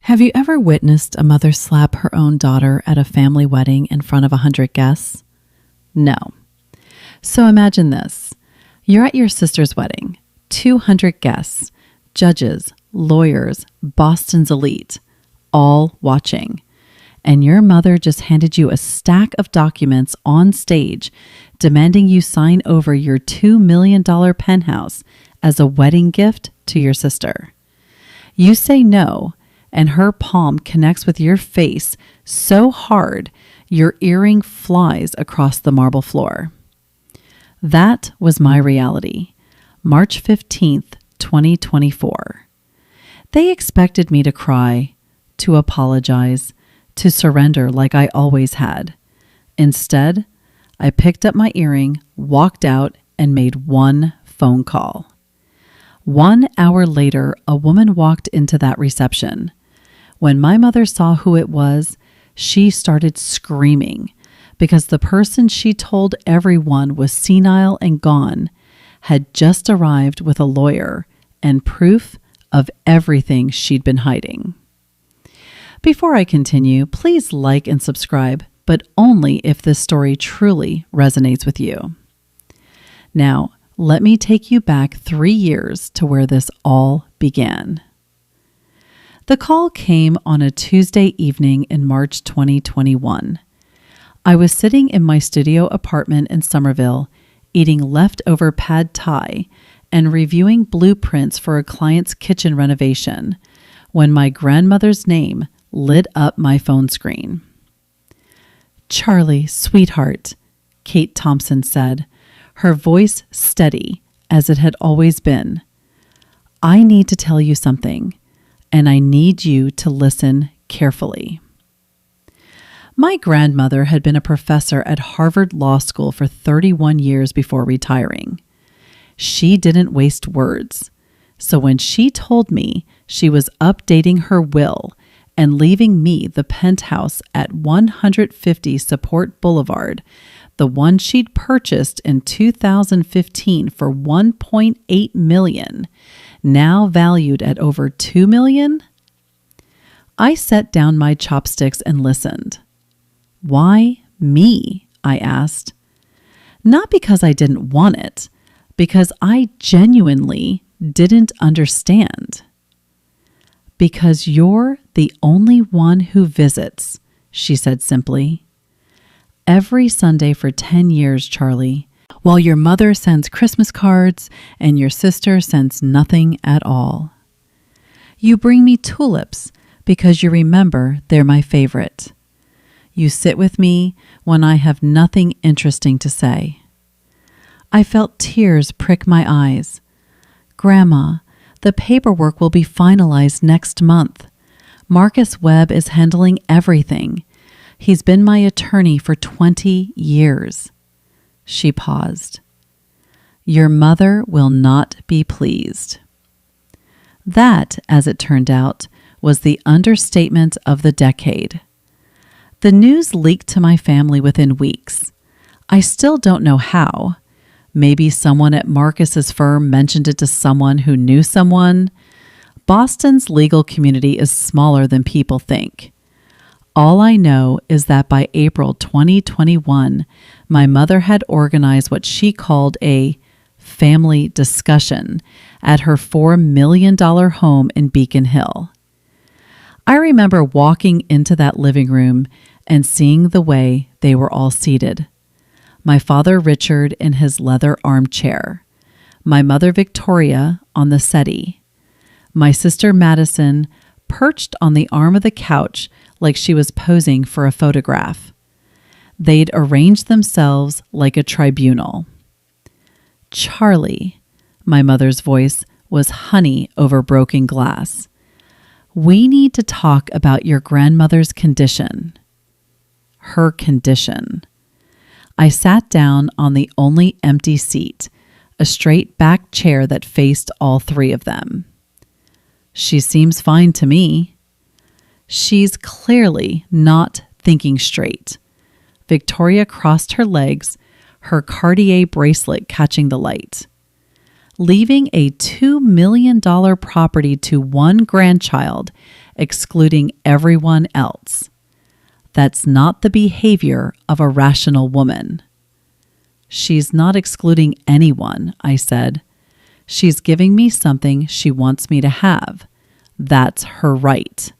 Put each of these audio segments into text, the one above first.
Have you ever witnessed a mother slap her own daughter at a family wedding in front of 100 guests? No. So imagine this. You're at your sister's wedding, 200 guests, judges, lawyers, Boston's elite, all watching. And your mother just handed you a stack of documents on stage demanding you sign over your $2 million penthouse as a wedding gift to your sister. You say no, and her palm connects with your face so hard your earring flies across the marble floor. That was my reality, March 15th, 2024. They expected me to cry, to apologize, to surrender like I always had. Instead, I picked up my earring, walked out, and made one phone call. 1 hour later, a woman walked into that reception. When my mother saw who it was, she started screaming because the person she told everyone was senile and gone had just arrived with a lawyer and proof of everything she'd been hiding. Before I continue, please like and subscribe, but only if this story truly resonates with you. Now, let me take you back 3 years to where this all began. The call came on a Tuesday evening in March 2021. I was sitting in my studio apartment in Somerville, eating leftover pad thai and reviewing blueprints for a client's kitchen renovation, when my grandmother's name lit up my phone screen. "Charlie, sweetheart," Kate Thompson said, her voice steady as it had always been. "I need to tell you something, and I need you to listen carefully." My grandmother had been a professor at Harvard Law School for 31 years before retiring. She didn't waste words, so when she told me she was updating her will and leaving me the penthouse at 150 Support Boulevard, the one she'd purchased in 2015 for $1.8 million, now valued at over $2 million, I set down my chopsticks and listened. "Why me?" I asked. Not because I didn't want it, because I genuinely didn't understand. "Because you're the only one who visits," she said simply. "Every Sunday for 10 years, Charlie, while your mother sends Christmas cards and your sister sends nothing at all. You bring me tulips because you remember they're my favorite. You sit with me when I have nothing interesting to say." I felt tears prick my eyes. "Grandma, the paperwork will be finalized next month. Marcus Webb is handling everything. He's been my attorney for 20 years. She paused. "Your mother will not be pleased." That, as it turned out, was the understatement of the decade. The news leaked to my family within weeks. I still don't know how. Maybe someone at Marcus's firm mentioned it to someone who knew someone. Boston's legal community is smaller than people think. All I know is that by April 2021, my mother had organized what she called a family discussion at her $4 million home in Beacon Hill. I remember walking into that living room and seeing the way they were all seated. My father Richard in his leather armchair, my mother Victoria on the settee, my sister Madison perched on the arm of the couch like she was posing for a photograph. They'd arranged themselves like a tribunal. "Charlie," my mother's voice was honey over broken glass. "We need to talk about your grandmother's condition." Her condition. I sat down on the only empty seat, a straight back chair that faced all three of them. "She seems fine to me." "She's clearly not thinking straight." Victoria crossed her legs, her Cartier bracelet catching the light. "Leaving a $2 million property to one grandchild excluding everyone else. That's not the behavior of a rational woman. She's not excluding anyone, I said. She's giving me something she wants me to have. That's her right.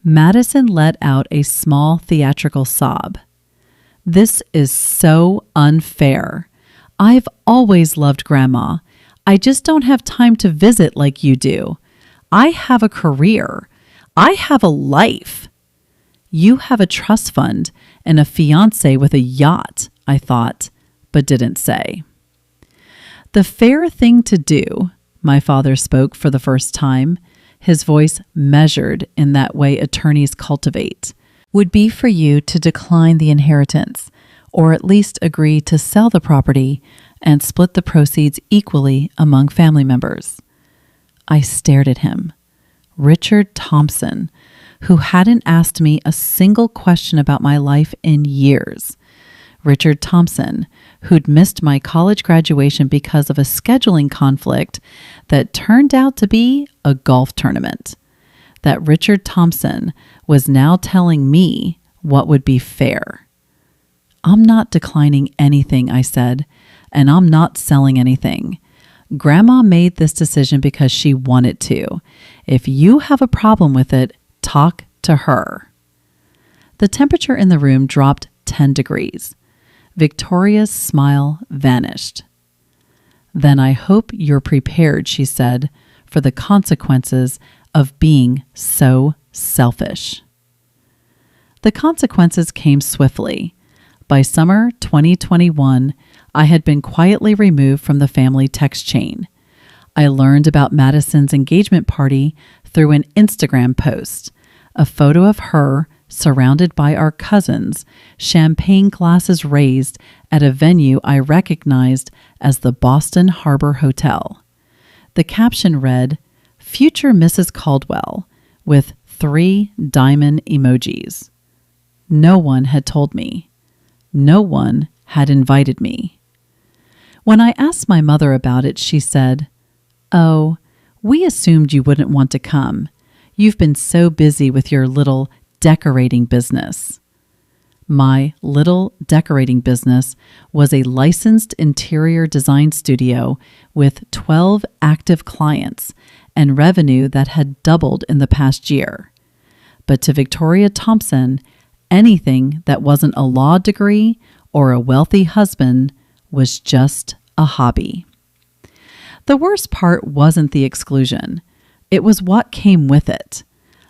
Madison let out a small theatrical sob. This is so unfair. I've always loved Grandma. I just don't have time to visit like you do. I have a career. I have a life. You have a trust fund and a fiancé with a yacht, I thought, but didn't say. The fair thing to do, my father spoke for the first time, his voice measured in that way attorneys cultivate, would be for you to decline the inheritance, or at least agree to sell the property and split the proceeds equally among family members. I stared at him. Richard Thompson, who hadn't asked me a single question about my life in years. Richard Thompson, who'd missed my college graduation because of a scheduling conflict that turned out to be a golf tournament. That Richard Thompson was now telling me what would be fair. I'm not declining anything, I said, and I'm not selling anything. Grandma made this decision because she wanted to. If you have a problem with it, talk to her. The temperature in the room dropped 10 degrees. Victoria's smile vanished. Then I hope you're prepared, she said, for the consequences of being so selfish. The consequences came swiftly. By summer 2021, I had been quietly removed from the family text chain. I learned about Madison's engagement party through an Instagram post, a photo of her surrounded by our cousins, champagne glasses raised at a venue I recognized as the Boston Harbor Hotel. The caption read, "Future Mrs. Caldwell," with 3 diamond emojis. No one had told me. No one had invited me. When I asked my mother about it, she said, "Oh, we assumed you wouldn't want to come. You've been so busy with your little decorating business." My little decorating business was a licensed interior design studio with 12 active clients and revenue that had doubled in the past year. But to Victoria Thompson, anything that wasn't a law degree or a wealthy husband was just a hobby. The worst part wasn't the exclusion. It was what came with it.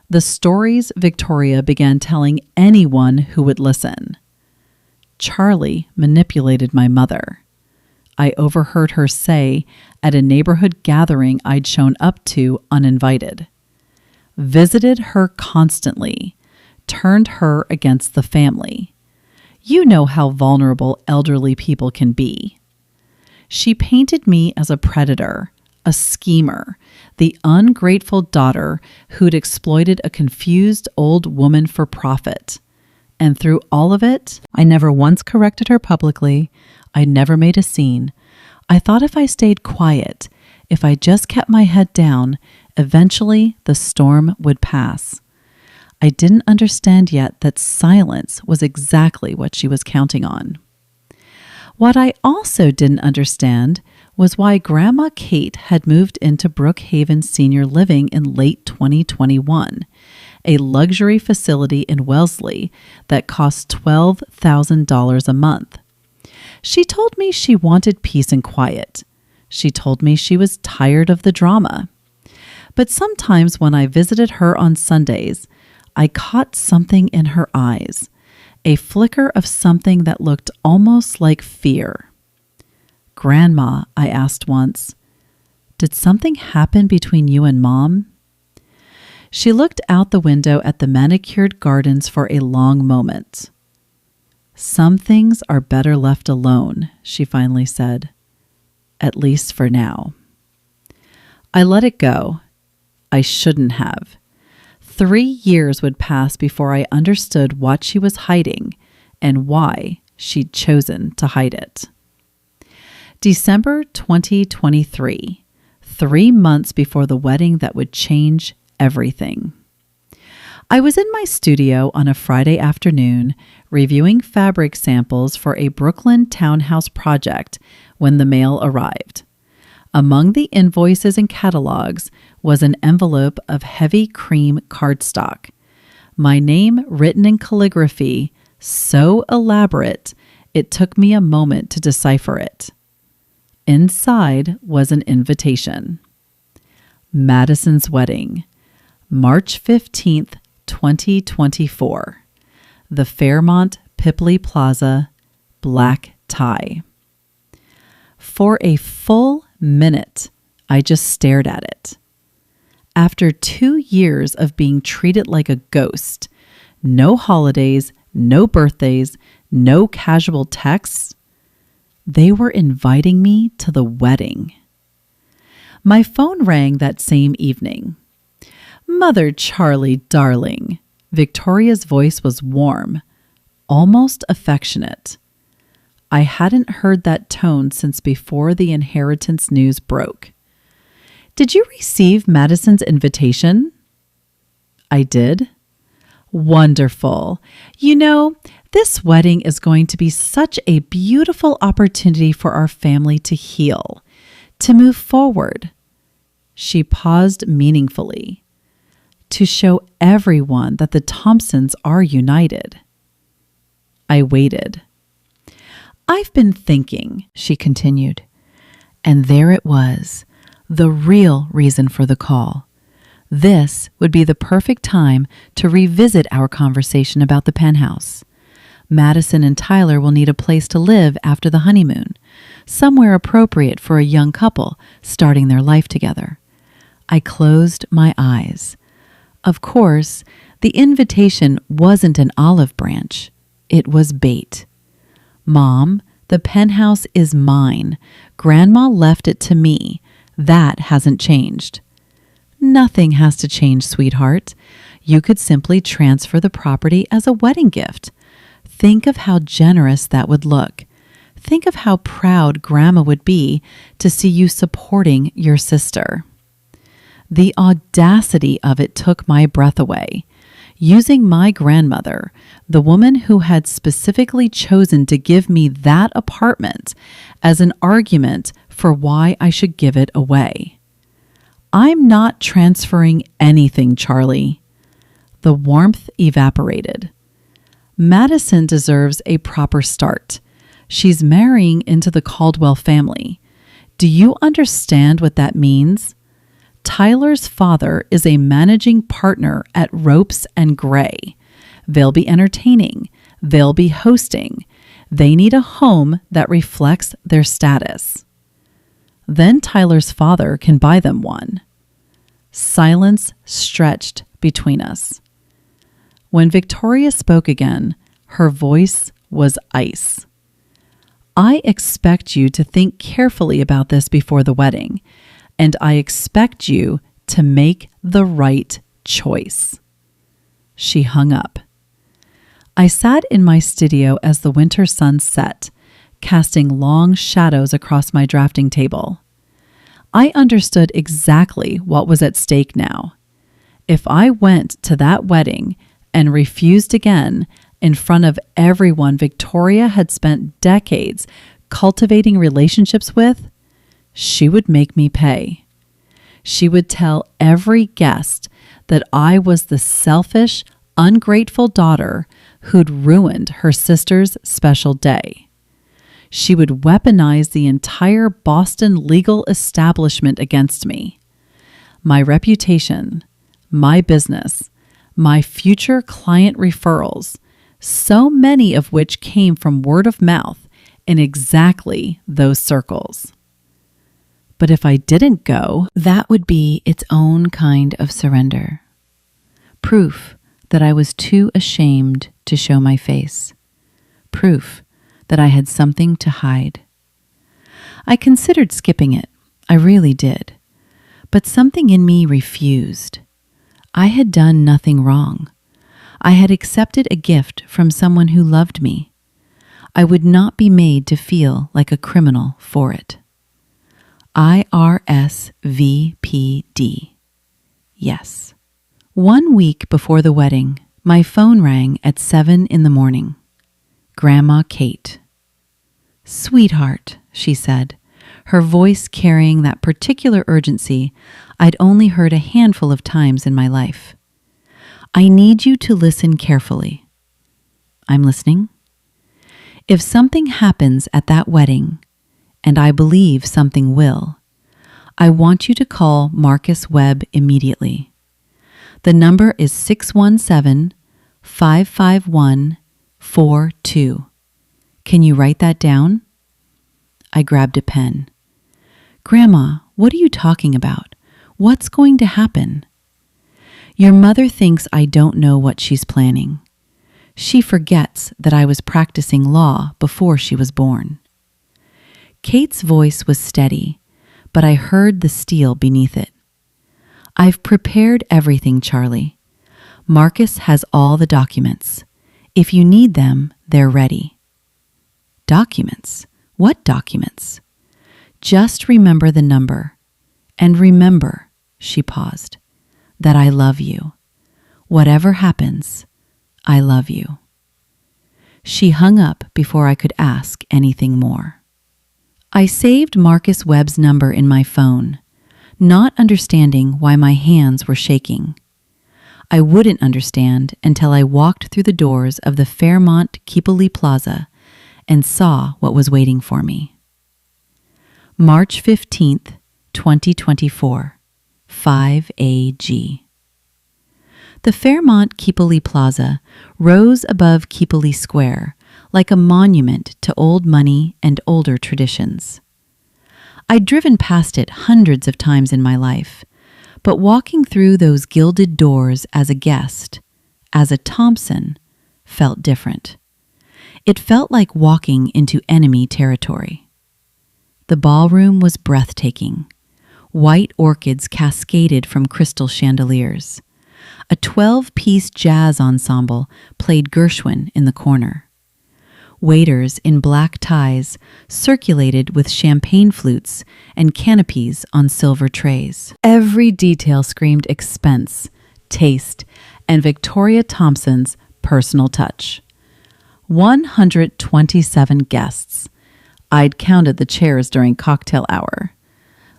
The stories Victoria began telling anyone who would listen. Charlie manipulated my mother. I overheard her say at a neighborhood gathering I'd shown up to uninvited. Visited her constantly, turned her against the family. You know how vulnerable elderly people can be. She painted me as a predator, a schemer, the ungrateful daughter who'd exploited a confused old woman for profit. And through all of it, I never once corrected her publicly. I never made a scene. I thought if I stayed quiet, if I just kept my head down, eventually the storm would pass. I didn't understand yet that silence was exactly what she was counting on. What I also didn't understand was why Grandma Kate had moved into Brookhaven Senior Living in late 2021, a luxury facility in Wellesley that cost $12,000 a month. She told me she wanted peace and quiet. She told me she was tired of the drama. But sometimes when I visited her on Sundays, I caught something in her eyes, a flicker of something that looked almost like fear. "Grandma," I asked once, "did something happen between you and Mom?" She looked out the window at the manicured gardens for a long moment. "Some things are better left alone," she finally said, "at least for now." I let it go. I shouldn't have. 3 years would pass before I understood what she was hiding and why she'd chosen to hide it. December 2023, 3 months before the wedding that would change everything. I was in my studio on a Friday afternoon reviewing fabric samples for a Brooklyn townhouse project when the mail arrived. Among the invoices and catalogs was an envelope of heavy cream cardstock. My name written in calligraphy, so elaborate, it took me a moment to decipher it. Inside was an invitation. Madison's wedding, March 15th, 2024. The Fairmont Pipley Plaza, black tie. For a full minute, I just stared at it. After 2 years of being treated like a ghost, no holidays, no birthdays, no casual texts, they were inviting me to the wedding. My phone rang that same evening. "Mother Charlie, darling." Victoria's voice was warm, almost affectionate. I hadn't heard that tone since before the inheritance news broke. "Did you receive Madison's invitation?" "I did." "Wonderful. You know, this wedding is going to be such a beautiful opportunity for our family to heal, to move forward." She paused meaningfully. "To show everyone that the Thompsons are united." I waited. "I've been thinking," she continued. And there it was, the real reason for the call. This would be the perfect time to revisit our conversation about the penthouse. Madison and Tyler will need a place to live after the honeymoon, somewhere appropriate for a young couple starting their life together. I closed my eyes. Of course, the invitation wasn't an olive branch. It was bait. "Mom, the penthouse is mine. Grandma left it to me. That hasn't changed." "Nothing has to change, sweetheart. You could simply transfer the property as a wedding gift. Think of how generous that would look. Think of how proud Grandma would be to see you supporting your sister." The audacity of it took my breath away. Using my grandmother, the woman who had specifically chosen to give me that apartment, as an argument for why I should give it away. "I'm not transferring anything, Charlie." The warmth evaporated. Madison deserves a proper start. She's marrying into the Caldwell family. Do you understand what that means? Tyler's father is a managing partner at Ropes and Gray. They'll be entertaining. They'll be hosting. They need a home that reflects their status. Then Tyler's father can buy them one. Silence stretched between us. When Victoria spoke again, her voice was ice. "I expect you to think carefully about this before the wedding. And I expect you to make the right choice." She hung up. I sat in my studio as the winter sun set, casting long shadows across my drafting table. I understood exactly what was at stake now. If I went to that wedding and refused again in front of everyone Victoria had spent decades cultivating relationships with, she would make me pay. She would tell every guest that I was the selfish, ungrateful daughter who'd ruined her sister's special day. She would weaponize the entire Boston legal establishment against me. My reputation, my business, my future client referrals, so many of which came from word of mouth in exactly those circles. But if I didn't go, that would be its own kind of surrender. Proof that I was too ashamed to show my face. Proof that I had something to hide. I considered skipping it. I really did. But something in me refused. I had done nothing wrong. I had accepted a gift from someone who loved me. I would not be made to feel like a criminal for it. IRSVPD. Yes. 1 week before the wedding, my phone rang at 7 in the morning. Grandma Kate. "Sweetheart," she said, her voice carrying that particular urgency I'd only heard a handful of times in my life. "I need you to listen carefully." "I'm listening." "If something happens at that wedding, and I believe something will, I want you to call Marcus Webb immediately. The number is 617-551-42. Can you write that down?" I grabbed a pen. "Grandma, what are you talking about? What's going to happen?" "Your mother thinks I don't know what she's planning. She forgets that I was practicing law before she was born." Kate's voice was steady, but I heard the steel beneath it. "I've prepared everything, Charlie. Marcus has all the documents. If you need them, they're ready." "Documents? What documents?" "Just remember the number. And remember," she paused, "that I love you. Whatever happens, I love you." She hung up before I could ask anything more. I saved Marcus Webb's number in my phone, not understanding why my hands were shaking. I wouldn't understand until I walked through the doors of the Fairmont Kipoli Plaza and saw what was waiting for me. March 15th, 2024, 5 AG. The Fairmont Kipoli Plaza rose above Kipoli Square like a monument to old money and older traditions. I'd driven past it hundreds of times in my life, but walking through those gilded doors as a guest, as a Thompson, felt different. It felt like walking into enemy territory. The ballroom was breathtaking. White orchids cascaded from crystal chandeliers. A 12-piece jazz ensemble played Gershwin in the corner. Waiters in black ties circulated with champagne flutes and canopies on silver trays. Every detail screamed expense, taste, and Victoria Thompson's personal touch. 127 guests. I'd counted the chairs during cocktail hour.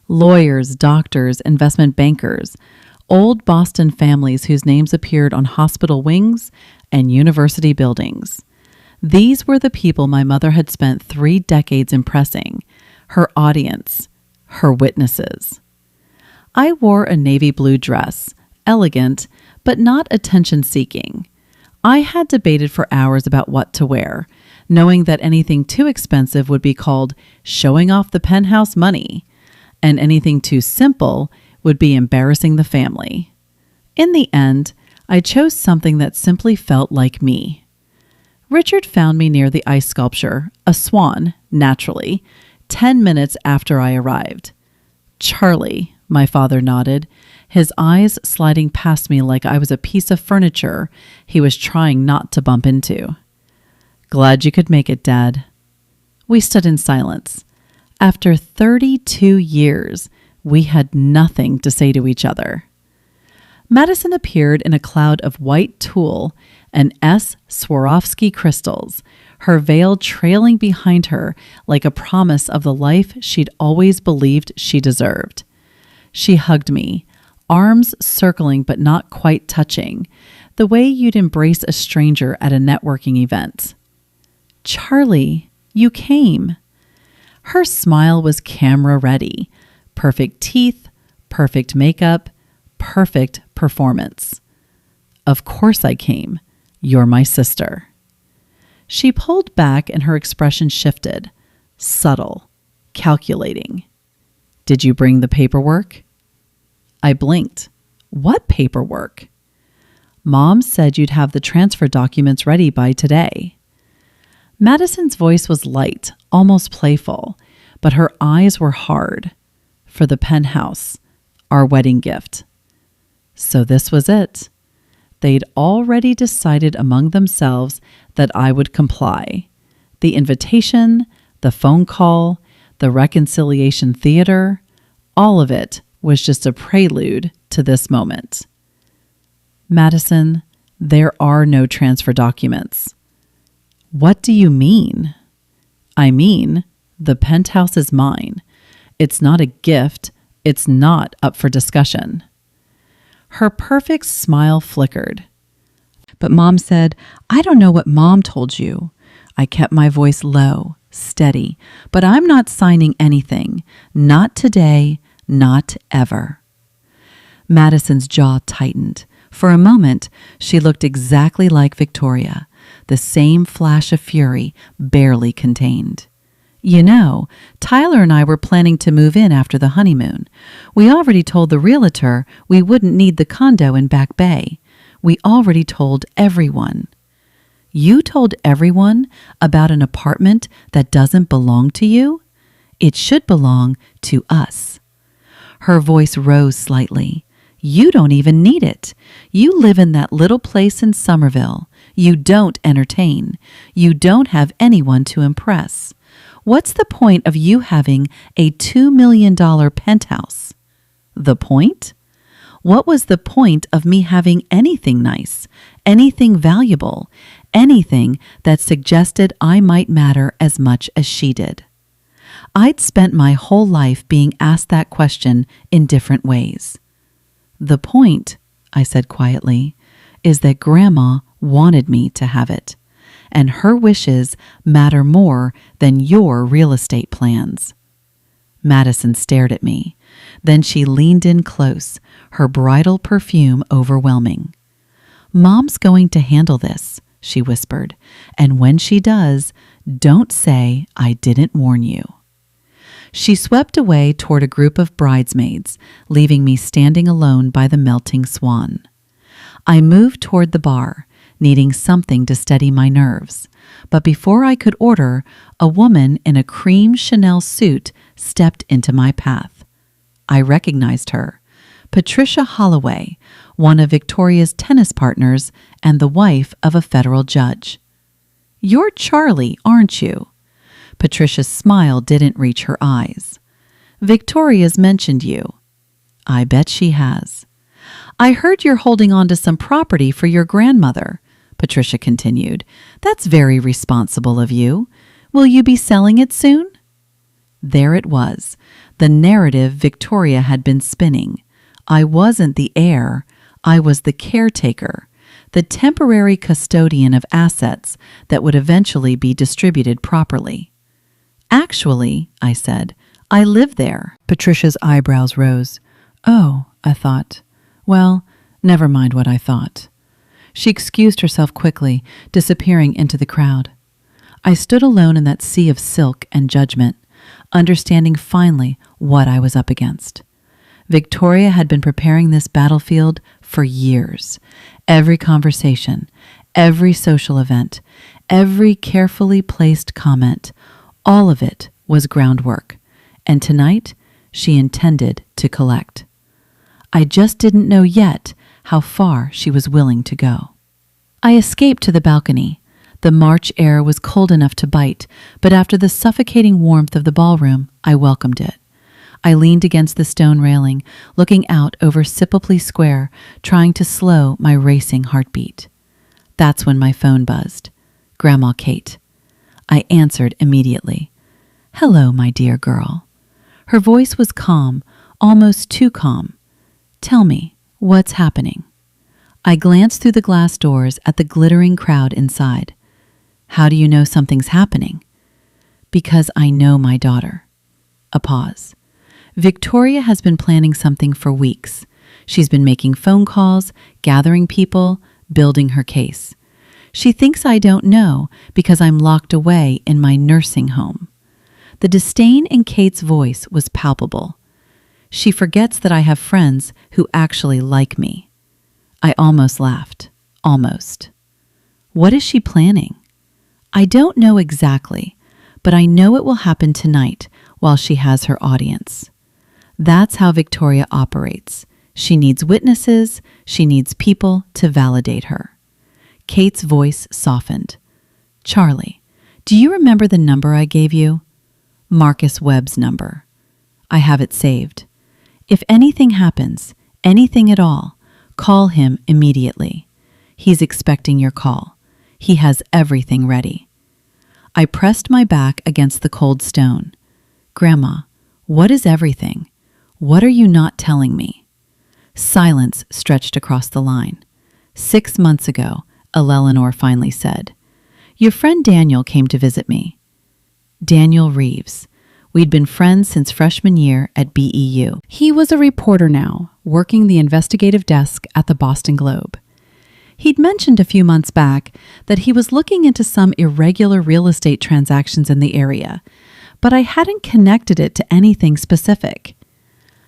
Lawyers, doctors, investment bankers, old Boston families whose names appeared on hospital wings and university buildings. These were the people my mother had spent 3 decades impressing, her audience, her witnesses. I wore a navy blue dress, elegant, but not attention-seeking. I had debated for hours about what to wear, knowing that anything too expensive would be called showing off the penthouse money, and anything too simple would be embarrassing the family. In the end, I chose something that simply felt like me. Richard found me near the ice sculpture, a swan, naturally, 10 minutes after I arrived. "Charlie," my father nodded, his eyes sliding past me like I was a piece of furniture he was trying not to bump into. "Glad you could make it, Dad." We stood in silence. After 32 years, we had nothing to say to each other. Madison appeared in a cloud of white tulle and S. Swarovski crystals, her veil trailing behind her like a promise of the life she'd always believed she deserved. She hugged me, arms circling but not quite touching, the way you'd embrace a stranger at a networking event. "Charlie, you came." Her smile was camera ready. Perfect teeth, perfect makeup, perfect performance. "Of course I came. You're my sister." She pulled back and her expression shifted, subtle, calculating. "Did you bring the paperwork?" I blinked. "What paperwork?" "Mom said you'd have the transfer documents ready by today." Madison's voice was light, almost playful, but her eyes were hard. For the penthouse, our wedding gift. So this was it. They'd already decided among themselves that I would comply. The invitation, the phone call, the reconciliation theater, all of it was just a prelude to this moment. Madison, there are no transfer documents. What do you mean? I mean, the penthouse is mine. It's not a gift. It's not up for discussion. Her perfect smile flickered. But Mom said, I don't know what Mom told you. I kept my voice low, steady, but I'm not signing anything. Not today, not ever. Madison's jaw tightened. For a moment, she looked exactly like Victoria, the same flash of fury barely contained. You know, Tyler and I were planning to move in after the honeymoon. We already told the realtor we wouldn't need the condo in Back Bay. We already told everyone. You told everyone about an apartment that doesn't belong to you? It should belong to us. Her voice rose slightly. You don't even need it. You live in that little place in Somerville. You don't entertain. You don't have anyone to impress. What's the point of you having a $2 million penthouse? The point? What was the point of me having anything nice, anything valuable, anything that suggested I might matter as much as she did? I'd spent my whole life being asked that question in different ways. The point, I said quietly, is that Grandma wanted me to have it, and her wishes matter more than your real estate plans. Madison stared at me. Then she leaned in close, her bridal perfume overwhelming. Mom's going to handle this, she whispered, and when she does, don't say I didn't warn you. She swept away toward a group of bridesmaids, leaving me standing alone by the melting swan. I moved toward the bar, needing something to steady my nerves. But before I could order, a woman in a cream Chanel suit stepped into my path. I recognized her. Patricia Holloway, one of Victoria's tennis partners and the wife of a federal judge. You're Charlie, aren't you? Patricia's smile didn't reach her eyes. Victoria's mentioned you. I bet she has. I heard you're holding on to some property for your grandmother, Patricia continued. That's very responsible of you. Will you be selling it soon? There it was, the narrative Victoria had been spinning. I wasn't the heir, I was the caretaker, the temporary custodian of assets that would eventually be distributed properly. Actually, I said, I live there. Patricia's eyebrows rose. Oh, I thought. Well, never mind what I thought. She excused herself quickly, disappearing into the crowd. I stood alone in that sea of silk and judgment, understanding finally what I was up against. Victoria had been preparing this battlefield for years. Every conversation, every social event, every carefully placed comment, all of it was groundwork, and tonight she intended to collect. I just didn't know yet how far she was willing to go. I escaped to the balcony. The March air was cold enough to bite, but after the suffocating warmth of the ballroom, I welcomed it. I leaned against the stone railing, looking out over Sippley Square, trying to slow my racing heartbeat. That's when my phone buzzed. Grandma Kate. I answered immediately. Hello, my dear girl. Her voice was calm, almost too calm. Tell me, what's happening? I glanced through the glass doors at the glittering crowd inside. How do you know something's happening? Because I know my daughter. A pause. Victoria has been planning something for weeks. She's been making phone calls, gathering people, building her case. She thinks I don't know because I'm locked away in my nursing home. The disdain in Kate's voice was palpable. She forgets that I have friends who actually like me. I almost laughed. Almost. What is she planning? I don't know exactly, but I know it will happen tonight while she has her audience. That's how Victoria operates. She needs witnesses. She needs people to validate her. Kate's voice softened. Charlie, do you remember the number I gave you? Marcus Webb's number. I have it saved. If anything happens, anything at all, Call him immediately. He's expecting your call. He has everything ready." I pressed my back against the cold stone. "Grandma, what is everything? What are you not telling me?" Silence stretched across the line. 6 months ago, Eleanor finally said, "Your friend Daniel came to visit me." Daniel Reeves. We'd been friends since freshman year at BEU. He was a reporter now, working the investigative desk at the Boston Globe. He'd mentioned a few months back that he was looking into some irregular real estate transactions in the area, but I hadn't connected it to anything specific.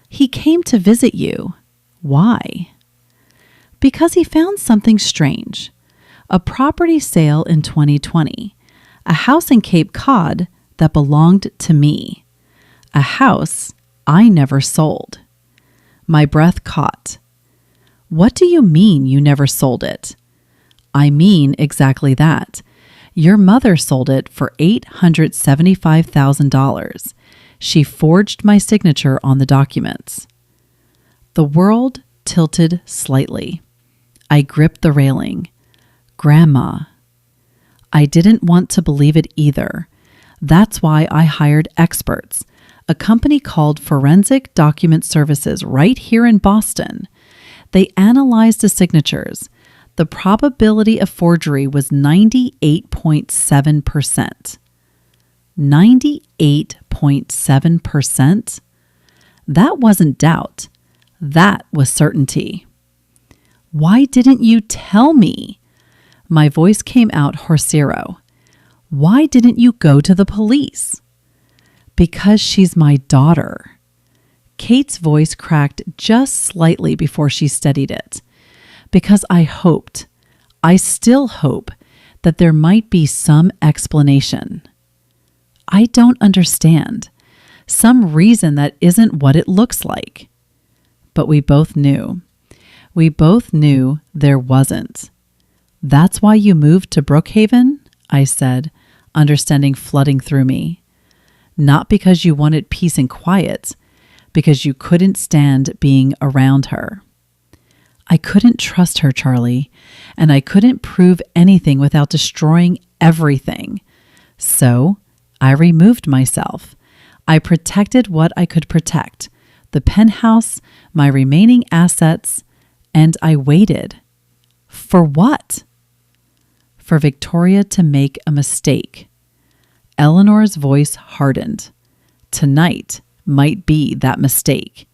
"He came to visit you. Why?" "Because he found something strange. A property sale in 2020. A house in Cape Cod that belonged to me. A house I never sold." My breath caught. "What do you mean you never sold it?" "I mean exactly that. Your mother sold it for $875,000. She forged my signature on the documents." The world tilted slightly. I gripped the railing. "Grandma." I didn't want to believe it either. That's why I hired experts, a company called Forensic Document Services right here in Boston. They analyzed the signatures. The probability of forgery was 98.7%. 98.7%? That wasn't doubt. That was certainty. "Why didn't you tell me?" My voice came out horsero. "Why didn't you go to the police?" "Because she's my daughter." Kate's voice cracked just slightly before she steadied it. "Because I hoped, I still hope, that there might be some explanation." "I don't understand. Some reason that isn't what it looks like." But we both knew. We both knew there wasn't. "That's why you moved to Brookhaven?" I said, understanding flooding through me. "Not because you wanted peace and quiet, because you couldn't stand being around her." I couldn't trust her, Charlie, and I couldn't prove anything without destroying everything. So I removed myself. I protected what I could protect, the penthouse, my remaining assets, and I waited. For what? For Victoria to make a mistake. Eleanor's voice hardened. Tonight might be that mistake.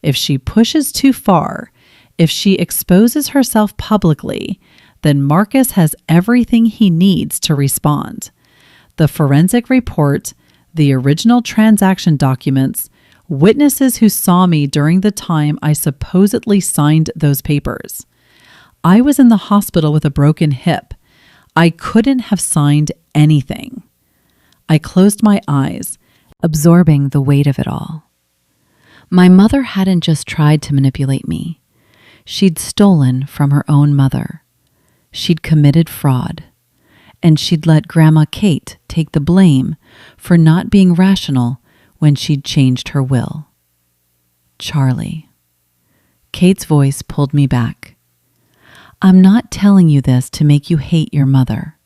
If she pushes too far, if she exposes herself publicly, then Marcus has everything he needs to respond. The forensic report, the original transaction documents, witnesses who saw me during the time I supposedly signed those papers. I was in the hospital with a broken hip. I couldn't have signed anything. I closed my eyes, absorbing the weight of it all. My mother hadn't just tried to manipulate me. She'd stolen from her own mother. She'd committed fraud. And she'd let Grandma Kate take the blame for not being rational when she'd changed her will. Charlie. Kate's voice pulled me back. "I'm not telling you this to make you hate your mother.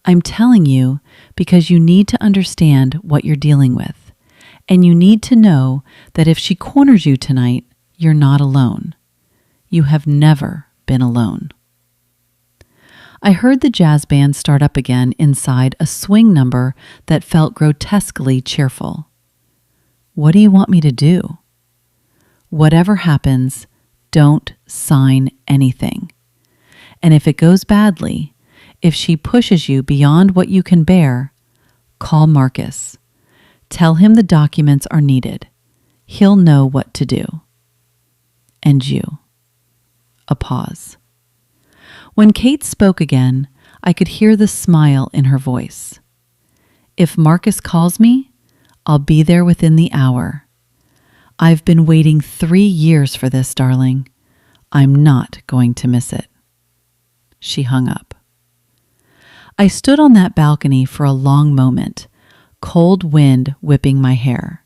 I'm telling you because you need to understand what you're dealing with. And you need to know that if she corners you tonight, you're not alone. You have never been alone." I heard the jazz band start up again inside a swing number that felt grotesquely cheerful. What do you want me to do? Whatever happens, don't sign anything. And if it goes badly, if she pushes you beyond what you can bear, call Marcus. Tell him the documents are needed. He'll know what to do. And you. A pause. When Kate spoke again, I could hear the smile in her voice. "If Marcus calls me, I'll be there within the hour. I've been waiting 3 years for this, darling. I'm not going to miss it." She hung up. I stood on that balcony for a long moment, cold wind whipping my hair.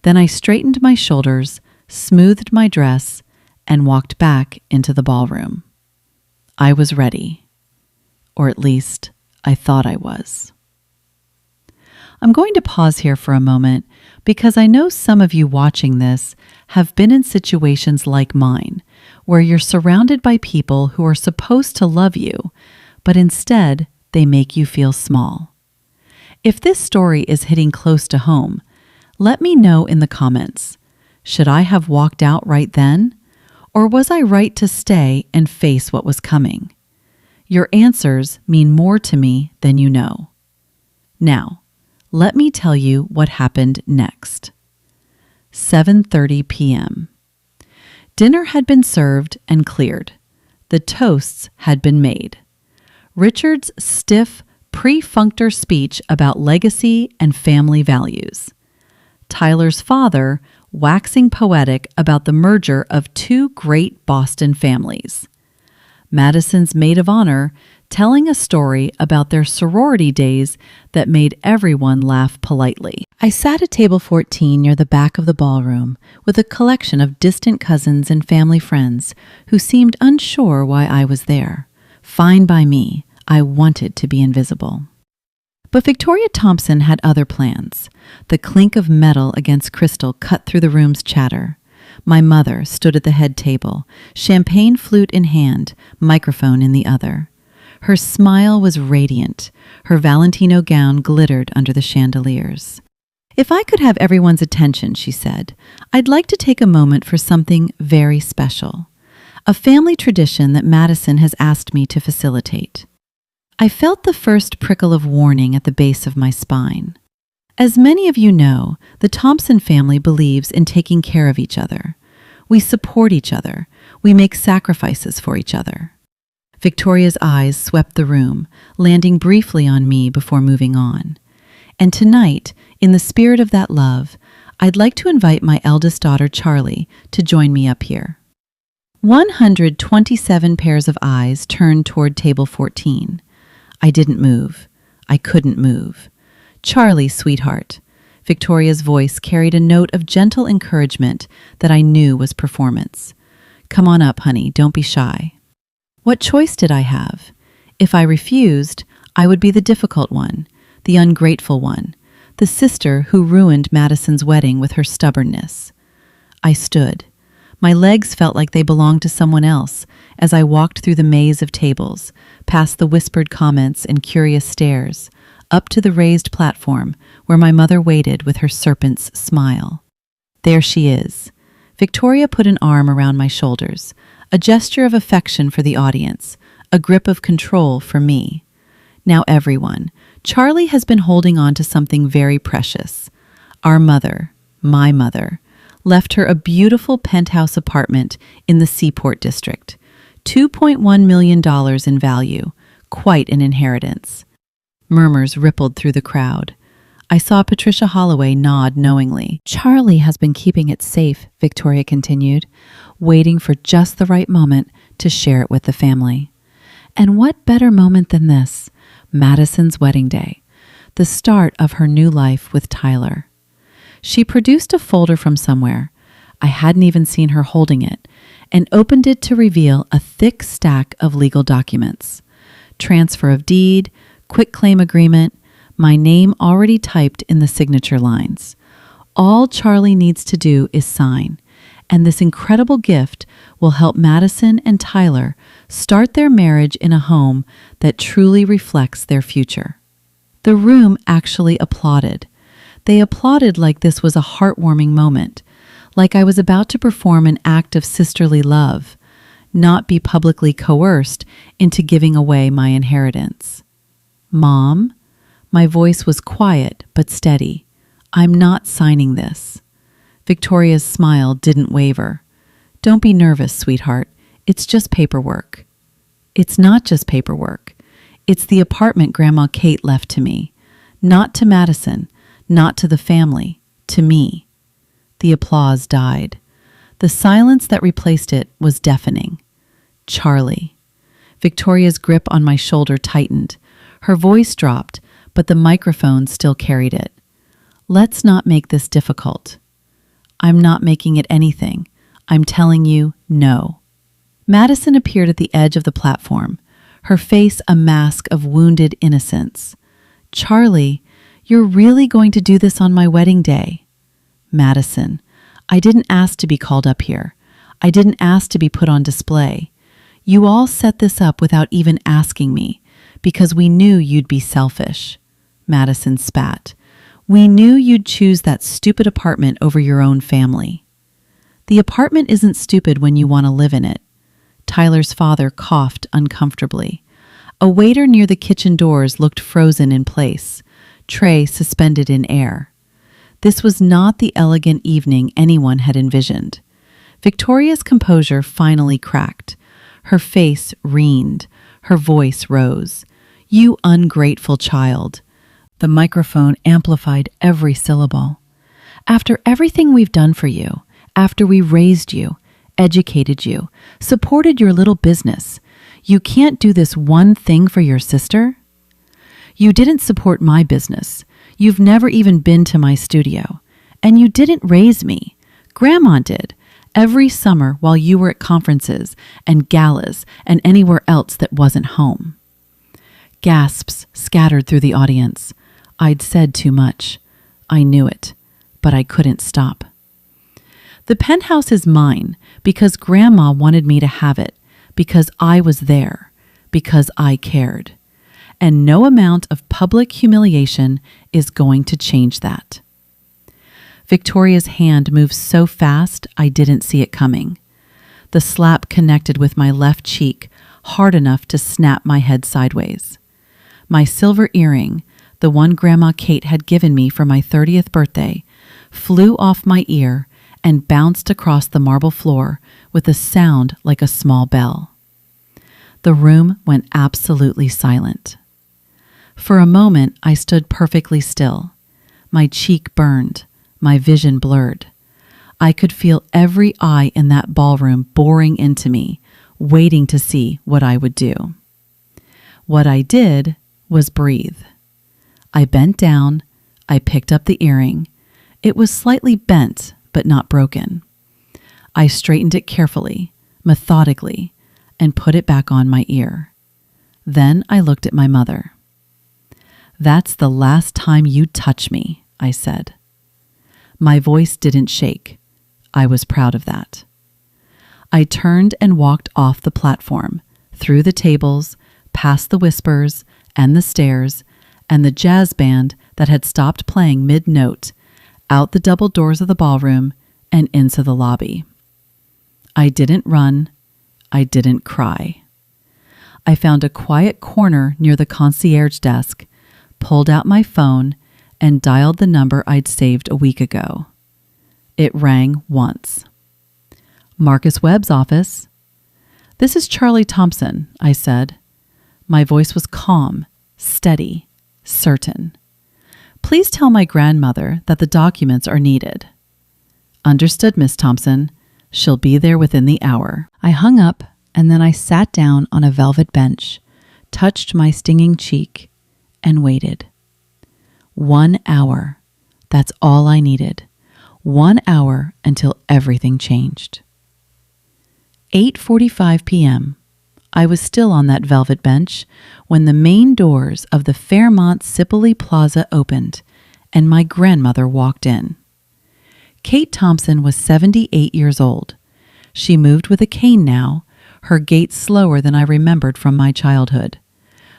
Then I straightened my shoulders, smoothed my dress, and walked back into the ballroom. I was ready, or at least I thought I was. I'm going to pause here for a moment because I know some of you watching this have been in situations like mine, where you're surrounded by people who are supposed to love you, but instead they make you feel small. If this story is hitting close to home, let me know in the comments. Should I have walked out right then? Or was I right to stay and face what was coming? Your answers mean more to me than you know. Now, let me tell you what happened next. 7:30 p.m. Dinner had been served and cleared. The toasts had been made. Richard's stiff, pre-functor speech about legacy and family values. Tyler's father waxing poetic about the merger of two great Boston families. Madison's maid of honor telling a story about their sorority days that made everyone laugh politely. I sat at table 14 near the back of the ballroom with a collection of distant cousins and family friends who seemed unsure why I was there. Fine by me, I wanted to be invisible. But Victoria Thompson had other plans. The clink of metal against crystal cut through the room's chatter. My mother stood at the head table, champagne flute in hand, microphone in the other. Her smile was radiant. Her Valentino gown glittered under the chandeliers. If I could have everyone's attention, she said, I'd like to take a moment for something very special. A family tradition that Madison has asked me to facilitate. I felt the first prickle of warning at the base of my spine. As many of you know, the Thompson family believes in taking care of each other. We support each other. We make sacrifices for each other. Victoria's eyes swept the room, landing briefly on me before moving on. And tonight, in the spirit of that love, I'd like to invite my eldest daughter, Charlie, to join me up here. 127 pairs of eyes turned toward table 14. I didn't move. I couldn't move. Charlie, sweetheart. Victoria's voice carried a note of gentle encouragement that I knew was performance. Come on up, honey, don't be shy. What choice did I have? If I refused, I would be the difficult one, the ungrateful one, the sister who ruined Madison's wedding with her stubbornness. I stood. My legs felt like they belonged to someone else as I walked through the maze of tables, past the whispered comments and curious stares, up to the raised platform where my mother waited with her serpent's smile. There she is. Victoria put an arm around my shoulders, a gesture of affection for the audience, a grip of control for me. Now everyone, Charlie has been holding on to something very precious. Our mother, my mother, left her a beautiful penthouse apartment in the Seaport District, $2.1 million in value, quite an inheritance. Murmurs rippled through the crowd. I saw Patricia Holloway nod knowingly. Charlie has been keeping it safe, Victoria continued, waiting for just the right moment to share it with the family. And what better moment than this? Madison's wedding day, the start of her new life with Tyler. She produced a folder from somewhere. I hadn't even seen her holding it, and opened it to reveal a thick stack of legal documents. Transfer of deed, quitclaim agreement, my name already typed in the signature lines. All Charlie needs to do is sign, and this incredible gift will help Madison and Tyler start their marriage in a home that truly reflects their future. The room actually applauded. They applauded like this was a heartwarming moment, like I was about to perform an act of sisterly love, not be publicly coerced into giving away my inheritance. Mom? My voice was quiet but steady. I'm not signing this. Victoria's smile didn't waver. Don't be nervous, sweetheart. It's just paperwork. It's not just paperwork. It's the apartment Grandma Kate left to me. Not to Madison, not to the family, to me. The applause died. The silence that replaced it was deafening. Charlie. Victoria's grip on my shoulder tightened. Her voice dropped, but the microphone still carried it. Let's not make this difficult. I'm not making it anything. I'm telling you, no. Madison appeared at the edge of the platform, her face a mask of wounded innocence. Charlie, you're really going to do this on my wedding day? Madison, I didn't ask to be called up here. I didn't ask to be put on display. You all set this up without even asking me, because we knew you'd be selfish. Madison spat. We knew you'd choose that stupid apartment over your own family. The apartment isn't stupid when you want to live in it. Tyler's father coughed uncomfortably. A waiter near the kitchen doors looked frozen in place, tray suspended in air. This was not the elegant evening anyone had envisioned. Victoria's composure finally cracked. Her face reened. Her voice rose. You ungrateful child. The microphone amplified every syllable. After everything we've done for you, after we raised you, educated you, supported your little business, you can't do this one thing for your sister? You didn't support my business. You've never even been to my studio. And you didn't raise me. Grandma did. Every summer while you were at conferences and galas and anywhere else that wasn't home. Gasps scattered through the audience. I'd said too much. I knew it, but I couldn't stop. The penthouse is mine because Grandma wanted me to have it, because I was there, because I cared. And no amount of public humiliation is going to change that. Victoria's hand moved so fast I didn't see it coming. The slap connected with my left cheek hard enough to snap my head sideways. My silver earring, the one Grandma Kate had given me for my 30th birthday, flew off my ear and bounced across the marble floor with a sound like a small bell. The room went absolutely silent. For a moment, I stood perfectly still. My cheek burned, my vision blurred. I could feel every eye in that ballroom boring into me, waiting to see what I would do. What I did was breathe. I bent down, I picked up the earring. It was slightly bent, but not broken. I straightened it carefully, methodically, and put it back on my ear. Then I looked at my mother. That's the last time you touch me, I said. My voice didn't shake. I was proud of that. I turned and walked off the platform, through the tables, past the whispers and the stairs, and the jazz band that had stopped playing mid-note, out the double doors of the ballroom and into the lobby. I didn't run. I didn't cry. I found a quiet corner near the concierge desk, pulled out my phone, and dialed the number I'd saved a week ago. It rang once. Marcus Webb's office. This is Charlie Thompson, I said. My voice was calm, steady, certain. Please tell my grandmother that the documents are needed. Understood, Miss Thompson. She'll be there within the hour. I hung up, and then I sat down on a velvet bench, touched my stinging cheek, and waited. 1 hour. That's all I needed. 1 hour until everything changed. 8:45 p.m. I was still on that velvet bench when the main doors of the Fairmont Cipolli Plaza opened and my grandmother walked in. Kate Thompson was 78 years old. She moved with a cane now, her gait slower than I remembered from my childhood.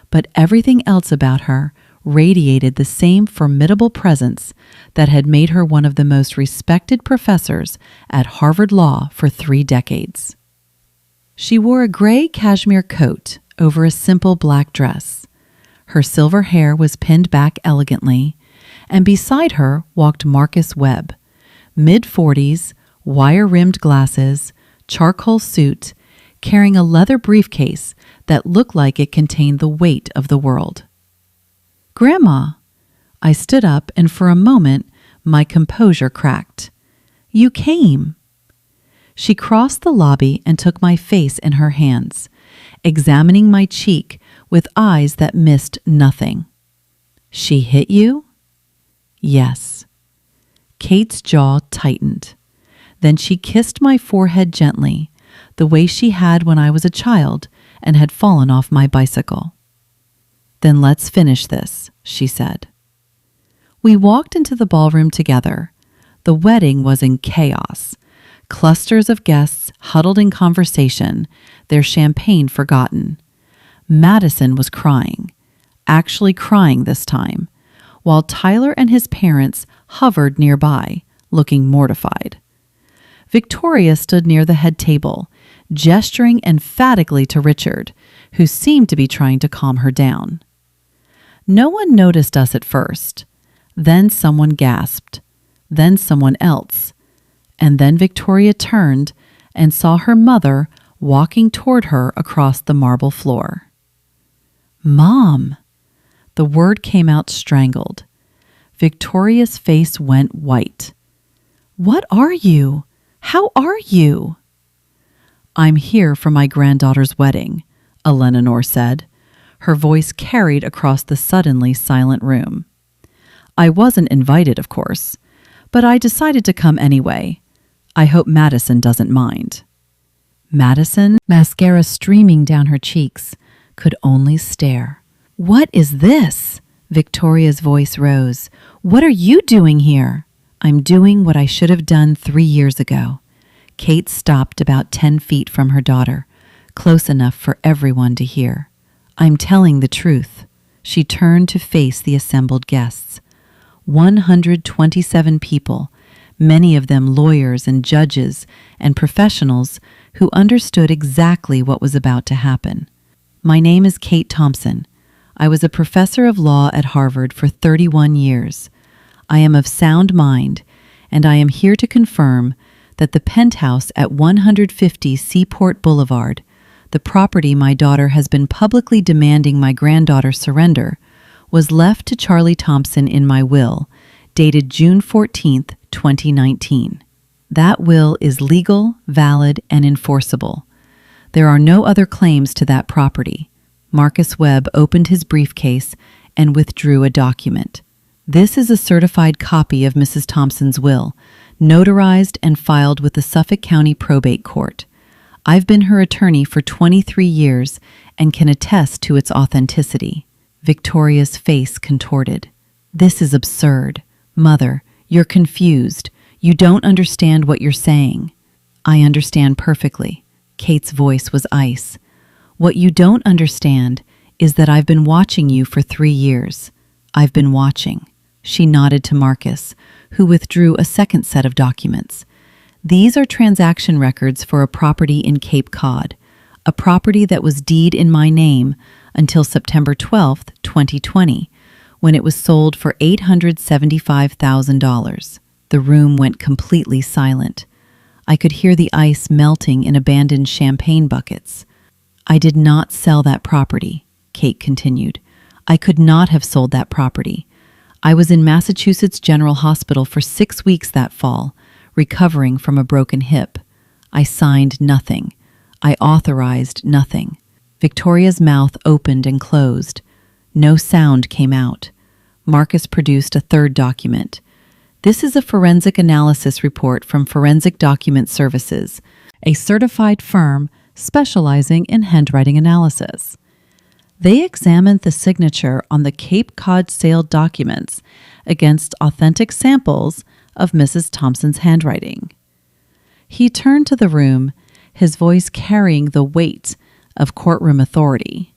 But everything else about her radiated the same formidable presence that had made her one of the most respected professors at Harvard Law for 3 decades. She wore a gray cashmere coat over a simple black dress. Her silver hair was pinned back elegantly, and beside her walked Marcus Webb, mid-40s, wire-rimmed glasses, charcoal suit, carrying a leather briefcase that looked like it contained the weight of the world. Grandma! I stood up, and for a moment, my composure cracked. You came. She crossed the lobby and took my face in her hands, examining my cheek with eyes that missed nothing. She hit you? Yes. Kate's jaw tightened. Then she kissed my forehead gently, the way she had when I was a child and had fallen off my bicycle. "Then let's finish this," she said. We walked into the ballroom together. The wedding was in chaos. Clusters of guests huddled in conversation, their champagne forgotten. Madison was crying, actually crying this time, while Tyler and his parents hovered nearby, looking mortified. Victoria stood near the head table, gesturing emphatically to Richard, who seemed to be trying to calm her down. No one noticed us at first. Then someone gasped, then someone else, and then Victoria turned and saw her mother walking toward her across the marble floor. "Mom!" The word came out strangled. Victoria's face went white. "What are you? How are you?" "I'm here for my granddaughter's wedding," Eleanor said. Her voice carried across the suddenly silent room. "I wasn't invited, of course, but I decided to come anyway. I hope Madison doesn't mind." Madison, mascara streaming down her cheeks, could only stare. "What is this?" Victoria's voice rose. "What are you doing here?" "I'm doing what I should have done 3 years ago." Kate stopped about 10 feet from her daughter, close enough for everyone to hear. "I'm telling the truth." She turned to face the assembled guests. 127 people, many of them lawyers and judges and professionals who understood exactly what was about to happen. "My name is Kate Thompson. I was a professor of law at Harvard for 31 years. I am of sound mind, and I am here to confirm that the penthouse at 150 Seaport Boulevard, the property my daughter has been publicly demanding my granddaughter surrender, was left to Charlie Thompson in my will, dated June 14th, 2019. That will is legal, valid, and enforceable. There are no other claims to that property." Marcus Webb opened his briefcase and withdrew a document. "This is a certified copy of Mrs. Thompson's will, notarized and filed with the Suffolk County Probate Court. I've been her attorney for 23 years and can attest to its authenticity." Victoria's face contorted. "This is absurd. Mother, you're confused. You don't understand what you're saying." "I understand perfectly." Kate's voice was ice. "What you don't understand is that I've been watching you for 3 years. I've been watching." She nodded to Marcus, who withdrew a second set of documents. "These are transaction records for a property in Cape Cod, a property that was deed in my name until September 12th, 2020, when it was sold for $875,000. The room went completely silent. I could hear the ice melting in abandoned champagne buckets. "I did not sell that property," Kate continued. "I could not have sold that property. I was in Massachusetts General Hospital for 6 weeks that fall, recovering from a broken hip. I signed nothing. I authorized nothing." Victoria's mouth opened and closed. No sound came out. Marcus produced a third document. "This is a forensic analysis report from Forensic Document Services, a certified firm specializing in handwriting analysis. They examined the signature on the Cape Cod sale documents against authentic samples of Mrs. Thompson's handwriting." He turned to the room, his voice carrying the weight of courtroom authority.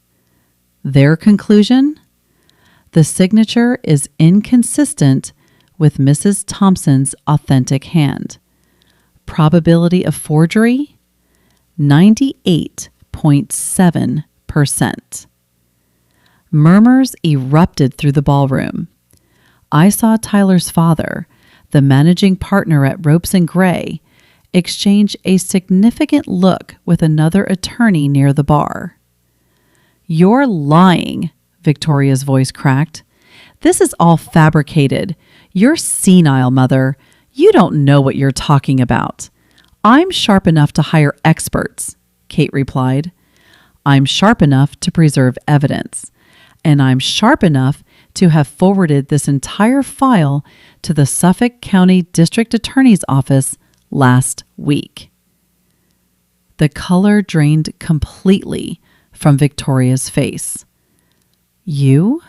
"Their conclusion? The signature is inconsistent with Mrs. Thompson's authentic hand. Probability of forgery? 98.7%. Murmurs erupted through the ballroom. I saw Tyler's father, the managing partner at Ropes and Gray, exchange a significant look with another attorney near the bar. "You're lying," Victoria's voice cracked. "This is all fabricated. You're senile, Mother. You don't know what you're talking about." "I'm sharp enough to hire experts," Kate replied. "I'm sharp enough to preserve evidence. And I'm sharp enough to have forwarded this entire file to the Suffolk County District Attorney's Office last week. The color drained completely from Victoria's face. You?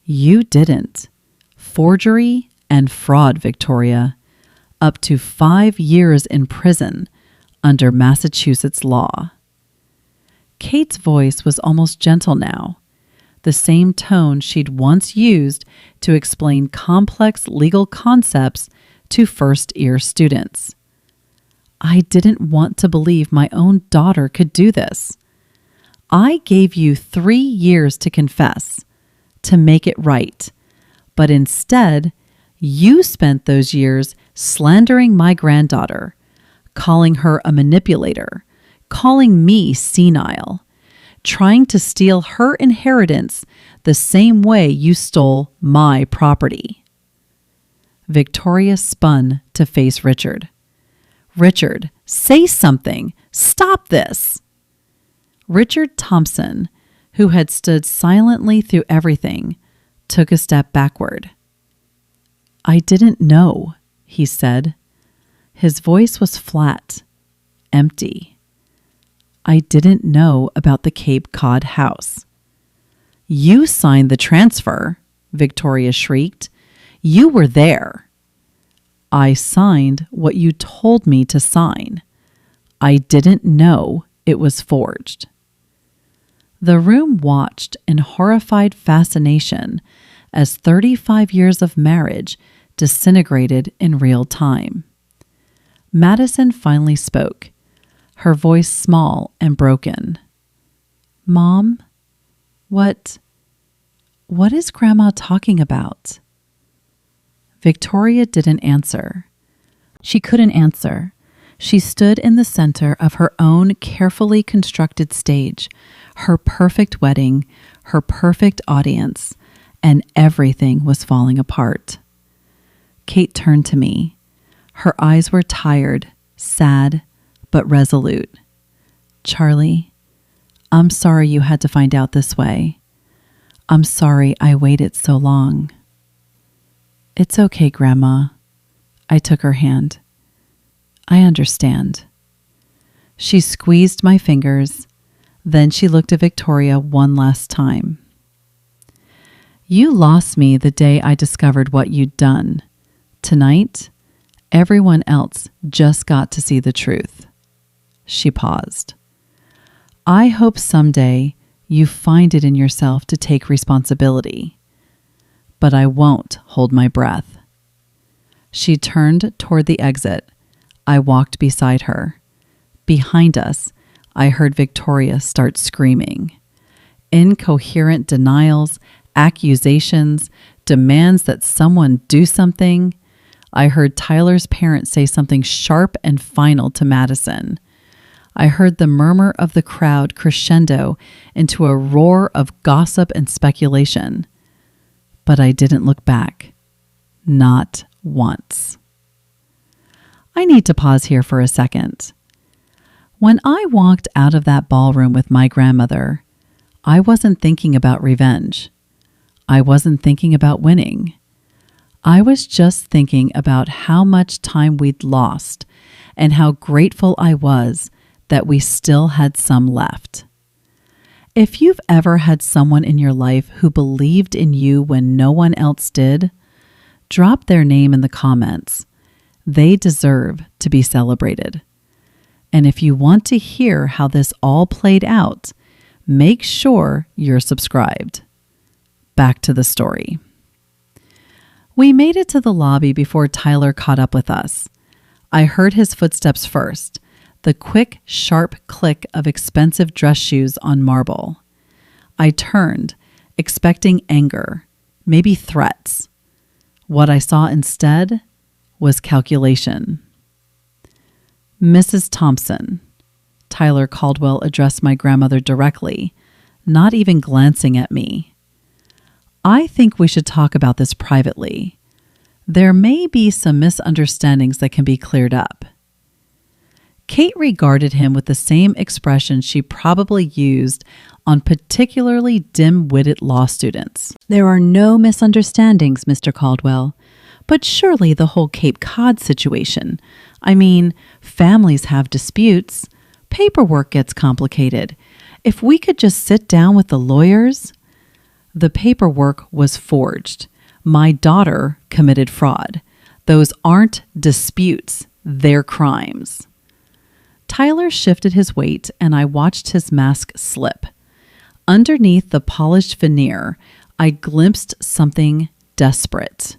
You didn't. Forgery and fraud, Victoria. Up to 5 years in prison under Massachusetts law. Kate's voice was almost gentle now, the same tone she'd once used to explain complex legal concepts to first-year students. I didn't want to believe my own daughter could do this. I gave you 3 years to confess, to make it right, but instead, you spent those years slandering my granddaughter, calling her a manipulator, calling me senile, trying to steal her inheritance the same way you stole my property. Victoria spun to face Richard. Richard, say something. Stop this. Richard Thompson, who had stood silently through everything, took a step backward. I didn't know, he said. His voice was flat, empty. I didn't know about the Cape Cod house. You signed the transfer, Victoria shrieked. You were there. I signed what you told me to sign. I didn't know it was forged. The room watched in horrified fascination as 35 years of marriage disintegrated in real time. Madison finally spoke, her voice small and broken. Mom, what is Grandma talking about? Victoria didn't answer. She couldn't answer. She stood in the center of her own carefully constructed stage, her perfect wedding, her perfect audience, and everything was falling apart. Kate turned to me. Her eyes were tired, sad, but resolute. Charlie, I'm sorry you had to find out this way. I'm sorry I waited so long. It's okay, Grandma. I took her hand. I understand. She squeezed my fingers. Then she looked at Victoria one last time. You lost me the day I discovered what you'd done. Tonight, everyone else just got to see the truth. She paused. I hope someday you find it in yourself to take responsibility. But I won't hold my breath. She turned toward the exit. I walked beside her. Behind us, I heard Victoria start screaming. Incoherent denials, accusations, demands that someone do something. I heard Tyler's parents say something sharp and final to Madison. I heard the murmur of the crowd crescendo into a roar of gossip and speculation. But I didn't look back. Not once. I need to pause here for a second. When I walked out of that ballroom with my grandmother, I wasn't thinking about revenge. I wasn't thinking about winning. I was just thinking about how much time we'd lost and how grateful I was that we still had some left. If you've ever had someone in your life who believed in you when no one else did, drop their name in the comments. They deserve to be celebrated. And if you want to hear how this all played out, make sure you're subscribed. Back to the story. We made it to the lobby before Tyler caught up with us. I heard his footsteps first, the quick, sharp click of expensive dress shoes on marble. I turned, expecting anger, maybe threats. What I saw instead was calculation. Mrs. Thompson, Tyler Caldwell addressed my grandmother directly, not even glancing at me. I think we should talk about this privately. There may be some misunderstandings that can be cleared up. Kate regarded him with the same expression she probably used on particularly dim-witted law students. There are no misunderstandings, Mr. Caldwell. But surely the whole Cape Cod situation. I mean, families have disputes. Paperwork gets complicated. If we could just sit down with the lawyers. The paperwork was forged. My daughter committed fraud. Those aren't disputes, they're crimes. Tyler shifted his weight and I watched his mask slip. Underneath the polished veneer, I glimpsed something desperate.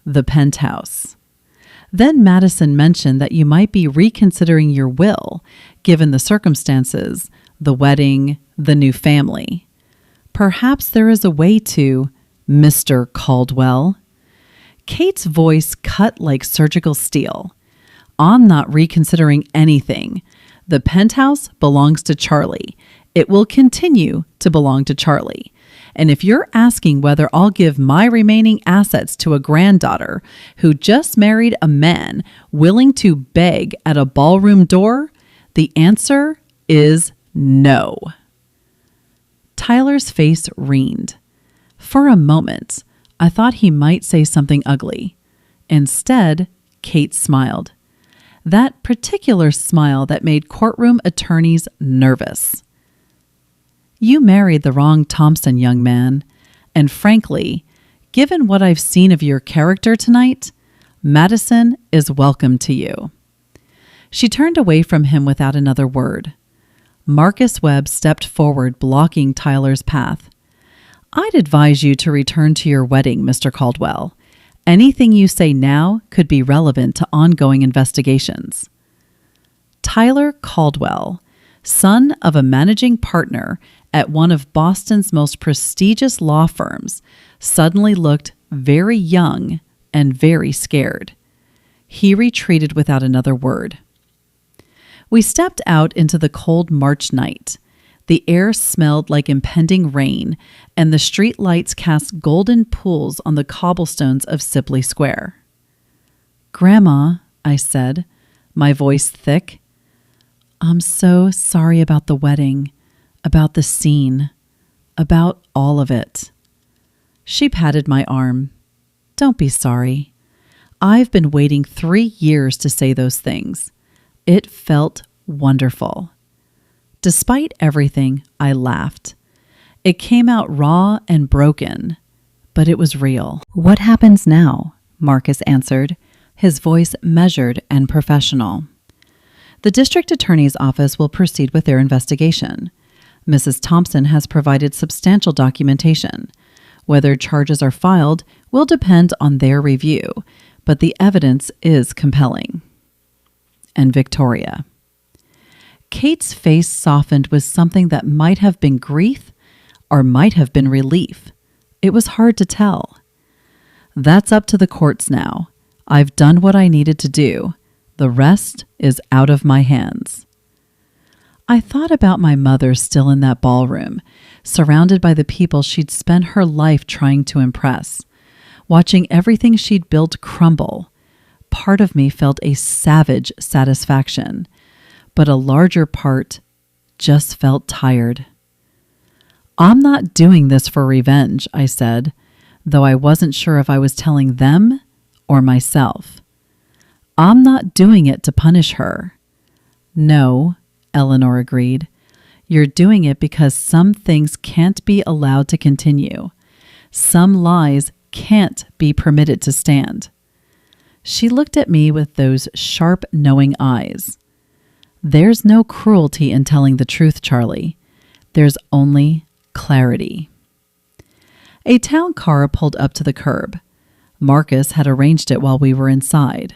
The penthouse. Then Madison mentioned that you might be reconsidering your will, given the circumstances, the wedding, the new family. Perhaps there is a way to, Mr. Caldwell. Kate's voice cut like surgical steel. I'm not reconsidering anything. The penthouse belongs to Charlie. It will continue to belong to Charlie. And if you're asking whether I'll give my remaining assets to a granddaughter who just married a man willing to beg at a ballroom door, the answer is no. Tyler's face reened. For a moment, I thought he might say something ugly. Instead, Kate smiled. That particular smile that made courtroom attorneys nervous. You married the wrong Thompson, young man. And frankly, given what I've seen of your character tonight, Madison is welcome to you. She turned away from him without another word. Marcus Webb stepped forward, blocking Tyler's path. I'd advise you to return to your wedding, Mr. Caldwell. Anything you say now could be relevant to ongoing investigations. Tyler Caldwell, son of a managing partner at one of Boston's most prestigious law firms, suddenly looked very young and very scared. He retreated without another word. We stepped out into the cold March night. The air smelled like impending rain, and the street lights cast golden pools on the cobblestones of Sibley Square. Grandma, I said, my voice thick, I'm so sorry about the wedding, about the scene, about all of it. She patted my arm. Don't be sorry. I've been waiting 3 years to say those things. It felt wonderful. Despite everything, I laughed. It came out raw and broken, but it was real. What happens now? Marcus answered, his voice measured and professional. The district attorney's office will proceed with their investigation. Mrs. Thompson has provided substantial documentation. Whether charges are filed will depend on their review, but the evidence is compelling. And Victoria. Kate's face softened with something that might have been grief or might have been relief. It was hard to tell. That's up to the courts now. I've done what I needed to do. The rest is out of my hands. I thought about my mother still in that ballroom, surrounded by the people she'd spent her life trying to impress, watching everything she'd built crumble. Part of me felt a savage satisfaction, but a larger part just felt tired. I'm not doing this for revenge, I said, though I wasn't sure if I was telling them or myself. I'm not doing it to punish her. No, Eleanor agreed. You're doing it because some things can't be allowed to continue. Some lies can't be permitted to stand. She looked at me with those sharp, knowing eyes. There's no cruelty in telling the truth, Charlie. There's only clarity. A town car pulled up to the curb. Marcus had arranged it while we were inside.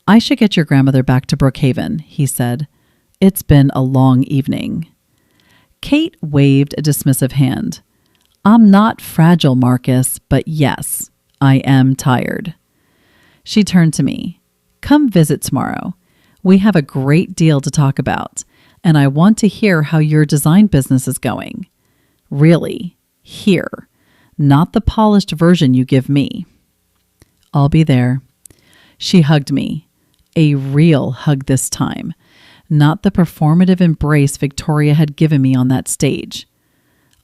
I should get your grandmother back to Brookhaven, he said. It's been a long evening. Kate waved a dismissive hand. I'm not fragile, Marcus, but yes, I am tired. She turned to me. Come visit tomorrow. We have a great deal to talk about, and I want to hear how your design business is going. Really, here, not the polished version you give me. I'll be there. She hugged me, a real hug this time, not the performative embrace Victoria had given me on that stage.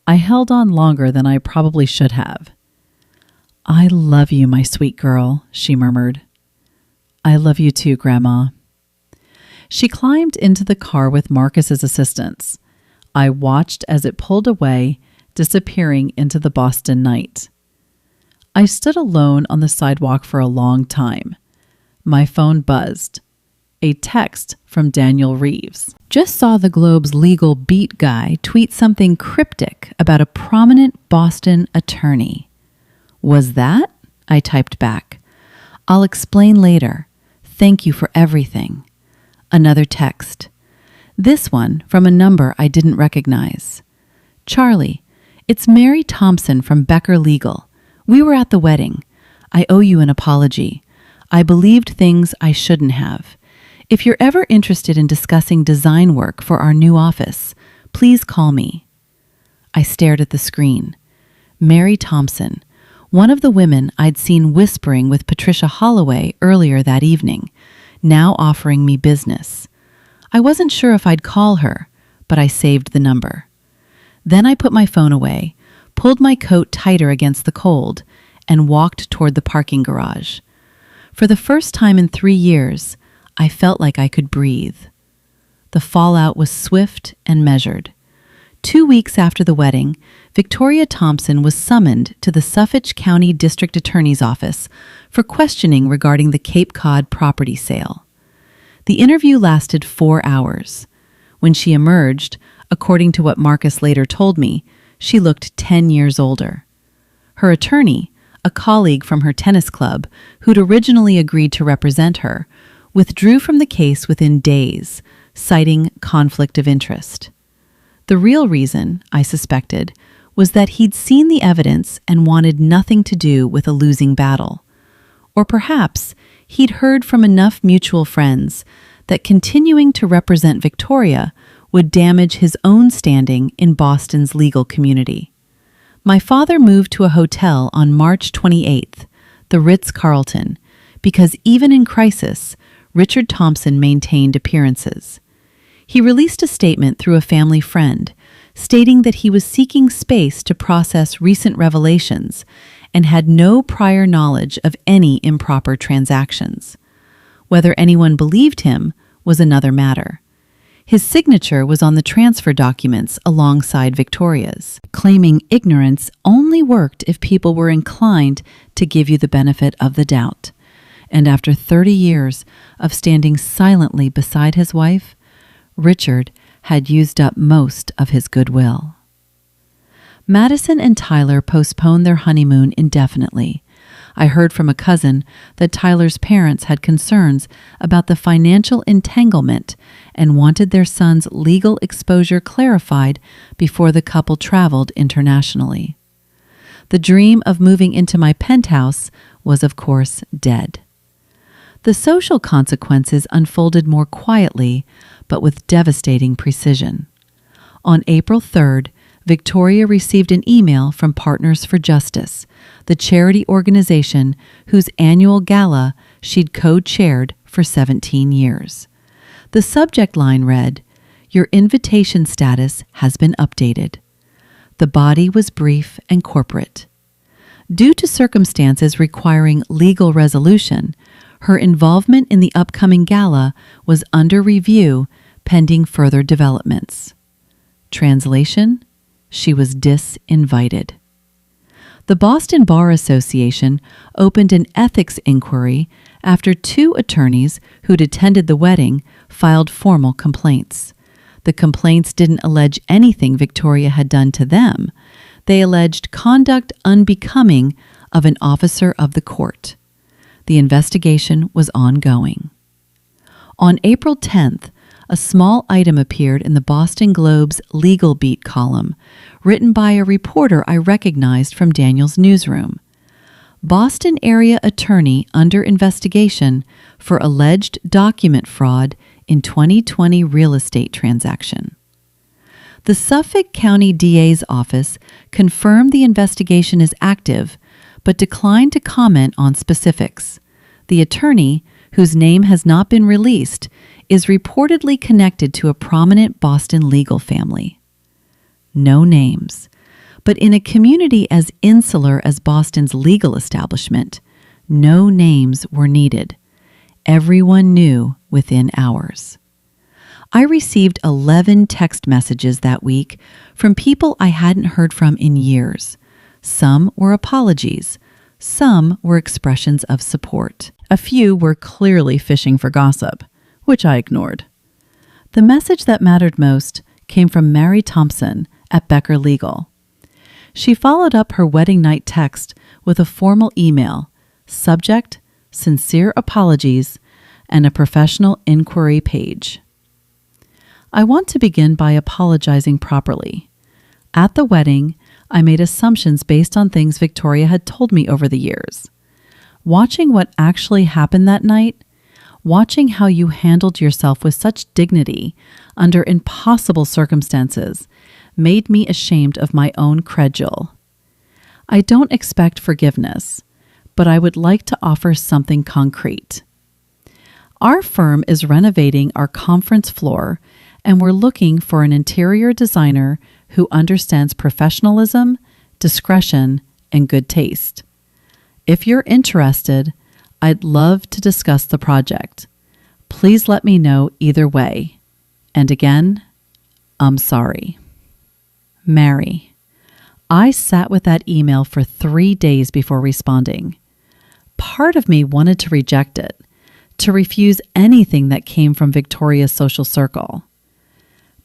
I held on longer than I probably should have. "I love you, my sweet girl," she murmured. "I love you too, Grandma." She climbed into the car with Marcus's assistance. I watched as it pulled away, disappearing into the Boston night. I stood alone on the sidewalk for a long time. My phone buzzed. A text from Daniel Reeves. "Just saw the Globe's legal beat guy tweet something cryptic about a prominent Boston attorney." "Was that?" I typed back. "I'll explain later. Thank you for everything." Another text. This one from a number I didn't recognize. "Charlie, it's Mary Thompson from Becker Legal. We were at the wedding. I owe you an apology. I believed things I shouldn't have. If you're ever interested in discussing design work for our new office, please call me." I stared at the screen. Mary Thompson, one of the women I'd seen whispering with Patricia Holloway earlier that evening, now offering me business. I wasn't sure if I'd call her, but I saved the number. Then I put my phone away, pulled my coat tighter against the cold, and walked toward the parking garage. For the first time in 3 years, I felt like I could breathe. The fallout was swift and measured. 2 weeks after the wedding, Victoria Thompson was summoned to the Suffolk County District Attorney's Office for questioning regarding the Cape Cod property sale. The interview lasted 4 hours. When she emerged, according to what Marcus later told me, she looked 10 years older. Her attorney, a colleague from her tennis club who'd originally agreed to represent her, withdrew from the case within days, citing conflict of interest. The real reason, I suspected, was that he'd seen the evidence and wanted nothing to do with a losing battle. Or perhaps he'd heard from enough mutual friends that continuing to represent Victoria would damage his own standing in Boston's legal community. My father moved to a hotel on March 28th, the Ritz-Carlton, because even in crisis, Richard Thompson maintained appearances. He released a statement through a family friend, stating that he was seeking space to process recent revelations and had no prior knowledge of any improper transactions. Whether anyone believed him was another matter. His signature was on the transfer documents alongside Victoria's, claiming ignorance only worked if people were inclined to give you the benefit of the doubt. And after 30 years of standing silently beside his wife, Richard had used up most of his goodwill. Madison and Tyler postponed their honeymoon indefinitely. I heard from a cousin that Tyler's parents had concerns about the financial entanglement and wanted their son's legal exposure clarified before the couple traveled internationally. The dream of moving into my penthouse was, of course, dead. The social consequences unfolded more quietly, but with devastating precision. On April 3rd, Victoria received an email from Partners for Justice, the charity organization whose annual gala she'd co-chaired for 17 years. The subject line read, "Your invitation status has been updated." The body was brief and corporate. Due to circumstances requiring legal resolution, her involvement in the upcoming gala was under review pending further developments. Translation: she was disinvited. The Boston Bar Association opened an ethics inquiry after 2 attorneys who'd attended the wedding filed formal complaints. The complaints didn't allege anything Victoria had done to them. They alleged conduct unbecoming of an officer of the court. The investigation was ongoing. On April 10th, a small item appeared in the Boston Globe's Legal Beat column, written by a reporter I recognized from Daniel's newsroom. Boston area attorney under investigation for alleged document fraud in 2020 real estate transaction. The Suffolk County DA's office confirmed the investigation is active, but declined to comment on specifics. The attorney, whose name has not been released, is reportedly connected to a prominent Boston legal family. No names, But in a community as insular as Boston's legal establishment, no names were needed. Everyone knew within hours. I received 11 text messages that week from people I hadn't heard from in years. Some were apologies. Some were expressions of support. A few were clearly fishing for gossip, which I ignored. The message that mattered most came from Mary Thompson at Becker Legal. She followed up her wedding night text with a formal email, subject, sincere apologies, and a professional inquiry page. I want to begin by apologizing properly. At the wedding, I made assumptions based on things Victoria had told me over the years. Watching what actually happened that night, watching how you handled yourself with such dignity under impossible circumstances, made me ashamed of my own credule. I don't expect forgiveness, but I would like to offer something concrete. Our firm is renovating our conference floor, and we're looking for an interior designer who understands professionalism, discretion, and good taste. If you're interested, I'd love to discuss the project. Please let me know either way. And again, I'm sorry. Mary. I sat with that email for 3 days before responding. Part of me wanted to reject it, to refuse anything that came from Victoria's social circle.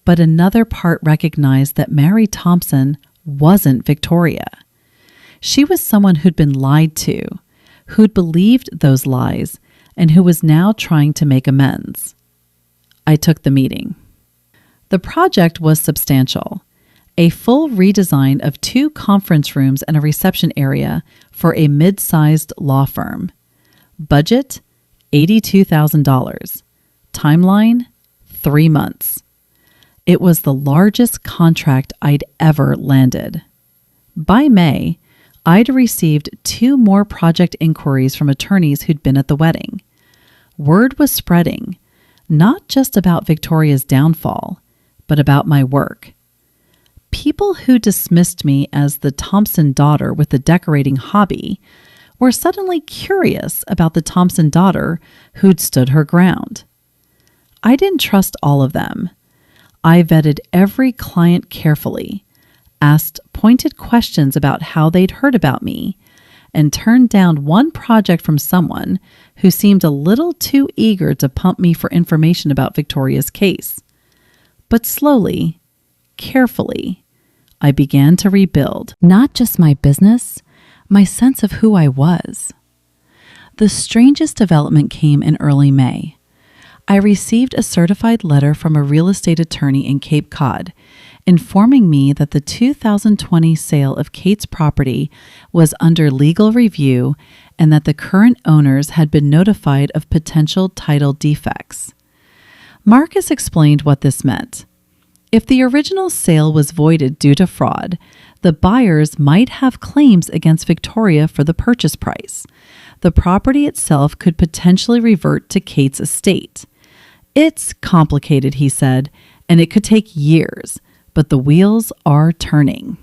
But another part recognized that Mary Thompson wasn't Victoria. She was someone who'd been lied to, who'd believed those lies, and who was now trying to make amends. I took the meeting. The project was substantial. A full redesign of 2 conference rooms and a reception area for a mid-sized law firm. Budget, $82,000. Timeline, 3 months. It was the largest contract I'd ever landed. By May, I'd received 2 more project inquiries from attorneys who'd been at the wedding. Word was spreading, not just about Victoria's downfall, but about my work. People who dismissed me as the Thompson daughter with the decorating hobby were suddenly curious about the Thompson daughter who'd stood her ground. I didn't trust all of them. I vetted every client carefully, asked pointed questions about how they'd heard about me, and turned down one project from someone who seemed a little too eager to pump me for information about Victoria's case. But slowly, carefully, I began to rebuild not just my business, my sense of who I was. The strangest development came in early May. I received a certified letter from a real estate attorney in Cape Cod informing me that the 2020 sale of Kate's property was under legal review and that the current owners had been notified of potential title defects. Marcus explained what this meant. If the original sale was voided due to fraud, the buyers might have claims against Victoria for the purchase price. The property itself could potentially revert to Kate's estate. It's complicated, he said, and it could take years, but the wheels are turning.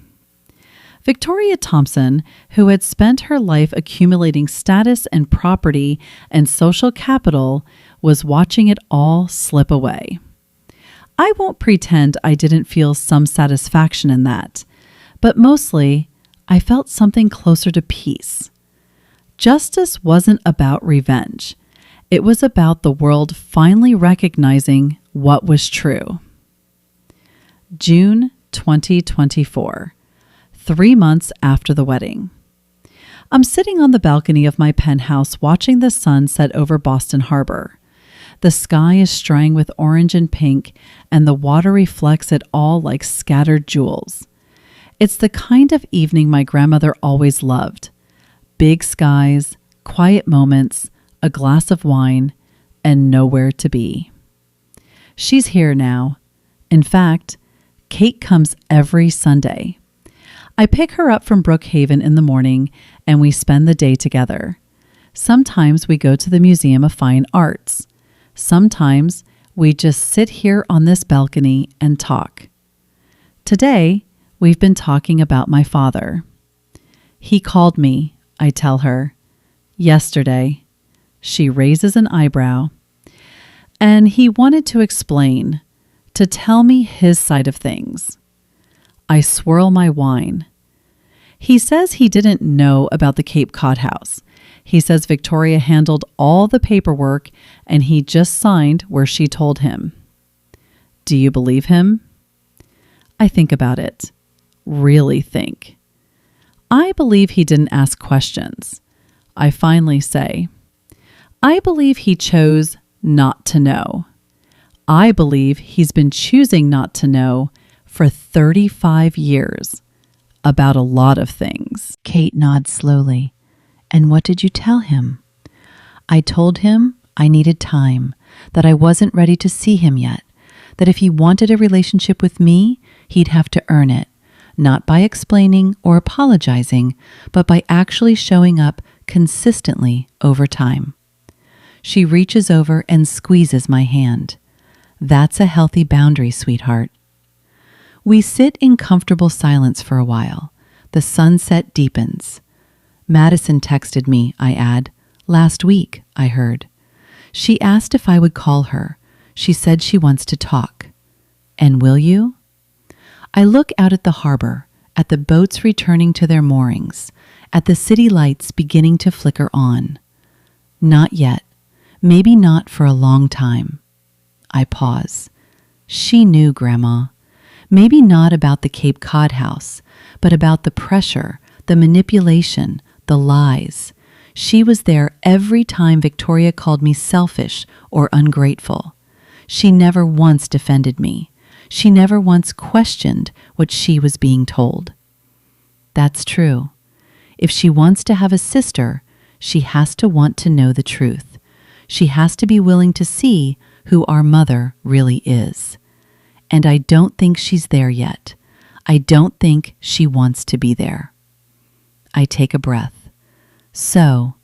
Victoria Thompson, who had spent her life accumulating status and property and social capital, was watching it all slip away. I won't pretend I didn't feel some satisfaction in that, but mostly I felt something closer to peace. Justice wasn't about revenge. It was about the world finally recognizing what was true. June 2024, 3 months after the wedding. I'm sitting on the balcony of my penthouse watching the sun set over Boston Harbor. The sky is strung with orange and pink, and the water reflects it all like scattered jewels. It's the kind of evening my grandmother always loved. Big skies, quiet moments, a glass of wine, and nowhere to be. She's here now. In fact, Kate comes every Sunday. I pick her up from Brookhaven in the morning, and we spend the day together. Sometimes we go to the Museum of Fine Arts. Sometimes we just sit here on this balcony and talk. Today, We've been talking about my father. He called me, I tell her, yesterday. She raises an eyebrow. And he wanted to explain, to tell me his side of things. I swirl my wine. He says he didn't know about the Cape Cod house. He says Victoria handled all the paperwork and he just signed where she told him. Do you believe him? I think about it. Really think. I believe he didn't ask questions. I finally say, I believe he chose not to know. I believe he's been choosing not to know for 35 years about a lot of things. Kate nods slowly. And what did you tell him? I told him I needed time, that I wasn't ready to see him yet, that if he wanted a relationship with me, he'd have to earn it, not by explaining or apologizing, but by actually showing up consistently over time. She reaches over and squeezes my hand. That's a healthy boundary, sweetheart. We sit in comfortable silence for a while. The sunset deepens. Madison texted me, I add. Last week, I heard. She asked if I would call her. She said she wants to talk. And will you? I look out at the harbor, at the boats returning to their moorings, at the city lights beginning to flicker on. Not yet. Maybe not for a long time. I pause. She knew, Grandma. Maybe not about the Cape Cod house, but about the pressure, the manipulation, the lies. She was there every time Victoria called me selfish or ungrateful. She never once defended me. She never once questioned what she was being told. That's true. If she wants to have a sister, she has to want to know the truth. She has to be willing to see who our mother really is. And I don't think she's there yet. I don't think she wants to be there. I take a breath. So,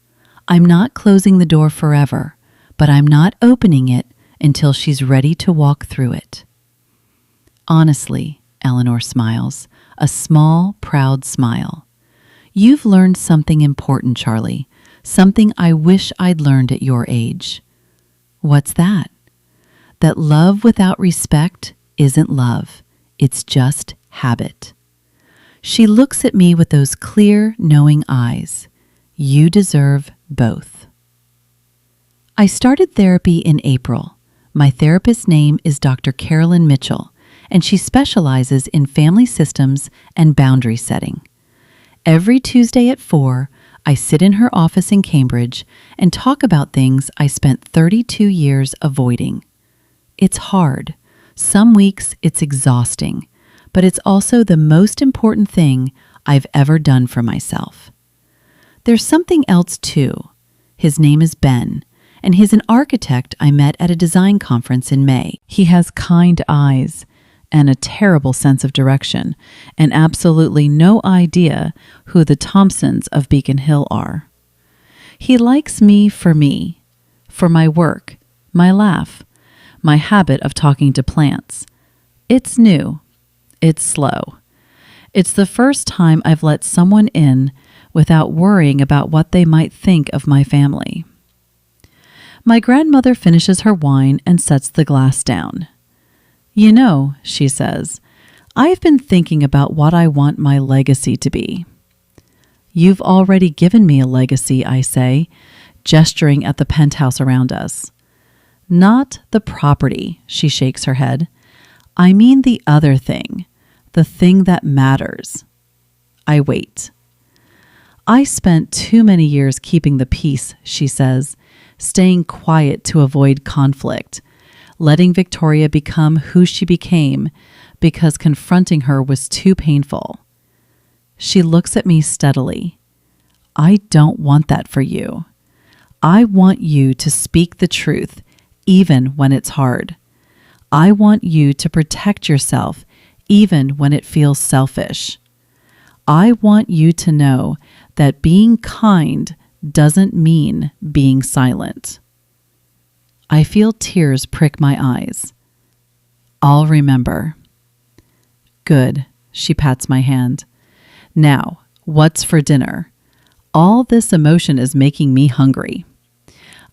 I'm not closing the door forever, but I'm not opening it until she's ready to walk through it. Honestly, Eleanor smiles, a small, proud smile. You've learned something important, Charlie, something I wish I'd learned at your age. What's that? That love without respect isn't love. It's just habit. She looks at me with those clear, knowing eyes. You deserve both. I started therapy in April. My therapist's name is Dr. Carolyn Mitchell, and she specializes in family systems and boundary setting. Every Tuesday at 4, I sit in her office in Cambridge and talk about things I spent 32 years avoiding. It's hard. Some weeks it's exhausting, but it's also the most important thing I've ever done for myself. There's something else too. His name is Ben, and he's an architect I met at a design conference in May. He has kind eyes and a terrible sense of direction, and absolutely no idea who the Thompsons of Beacon Hill are. He likes me, for my work, my laugh, my habit of talking to plants. It's new. It's slow. It's the first time I've let someone in without worrying about what they might think of my family. My grandmother finishes her wine and sets the glass down. You know, she says, I've been thinking about what I want my legacy to be. You've already given me a legacy, I say, gesturing at the penthouse around us. Not the property, she shakes her head. I mean the other thing, the thing that matters. I wait. I spent too many years keeping the peace, she says, staying quiet to avoid conflict, letting Victoria become who she became because confronting her was too painful. She looks at me steadily. I don't want that for you. I want you to speak the truth, even when it's hard. I want you to protect yourself, even when it feels selfish. I want you to know that being kind doesn't mean being silent. I feel tears prick my eyes. I'll remember. Good. She pats my hand. Now, what's for dinner? All this emotion is making me hungry.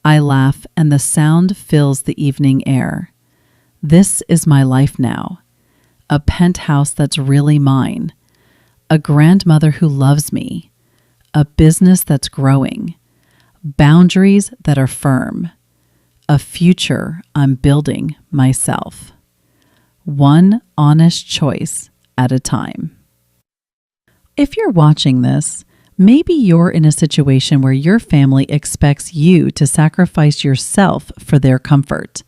I laugh and the sound fills the evening air. This is my life now. A penthouse that's really mine. A grandmother who loves me. A business that's growing. Boundaries that are firm. A future I'm building myself. One honest choice at a time. If you're watching this, maybe you're in a situation where your family expects you to sacrifice yourself for their comfort.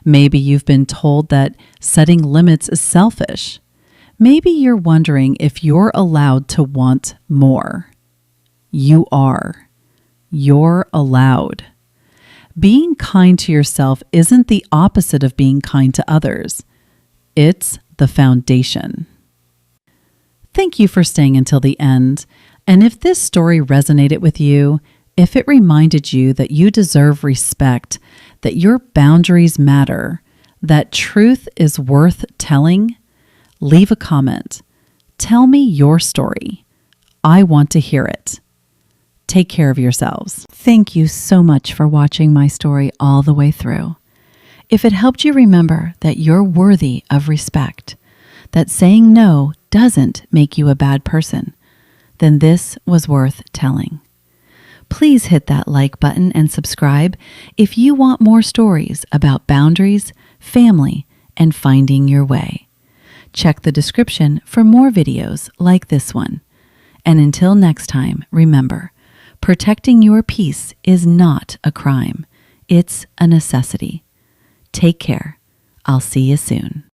Maybe you've been told that setting limits is selfish. Maybe you're wondering if you're allowed to want more. You are. You're allowed. Being kind to yourself isn't the opposite of being kind to others. It's the foundation. Thank you for staying until the end. And if this story resonated with you, if it reminded you that you deserve respect, that your boundaries matter, that truth is worth telling, leave a comment. Tell me your story. I want to hear it. Take care of yourselves. Thank you so much for watching my story all the way through. If it helped you remember that you're worthy of respect, that saying no doesn't make you a bad person, then this was worth telling. Please hit that like button and subscribe if you want more stories about boundaries, family, and finding your way. Check the description for more videos like this one. And until next time, remember, protecting your peace is not a crime. It's a necessity. Take care. I'll see you soon.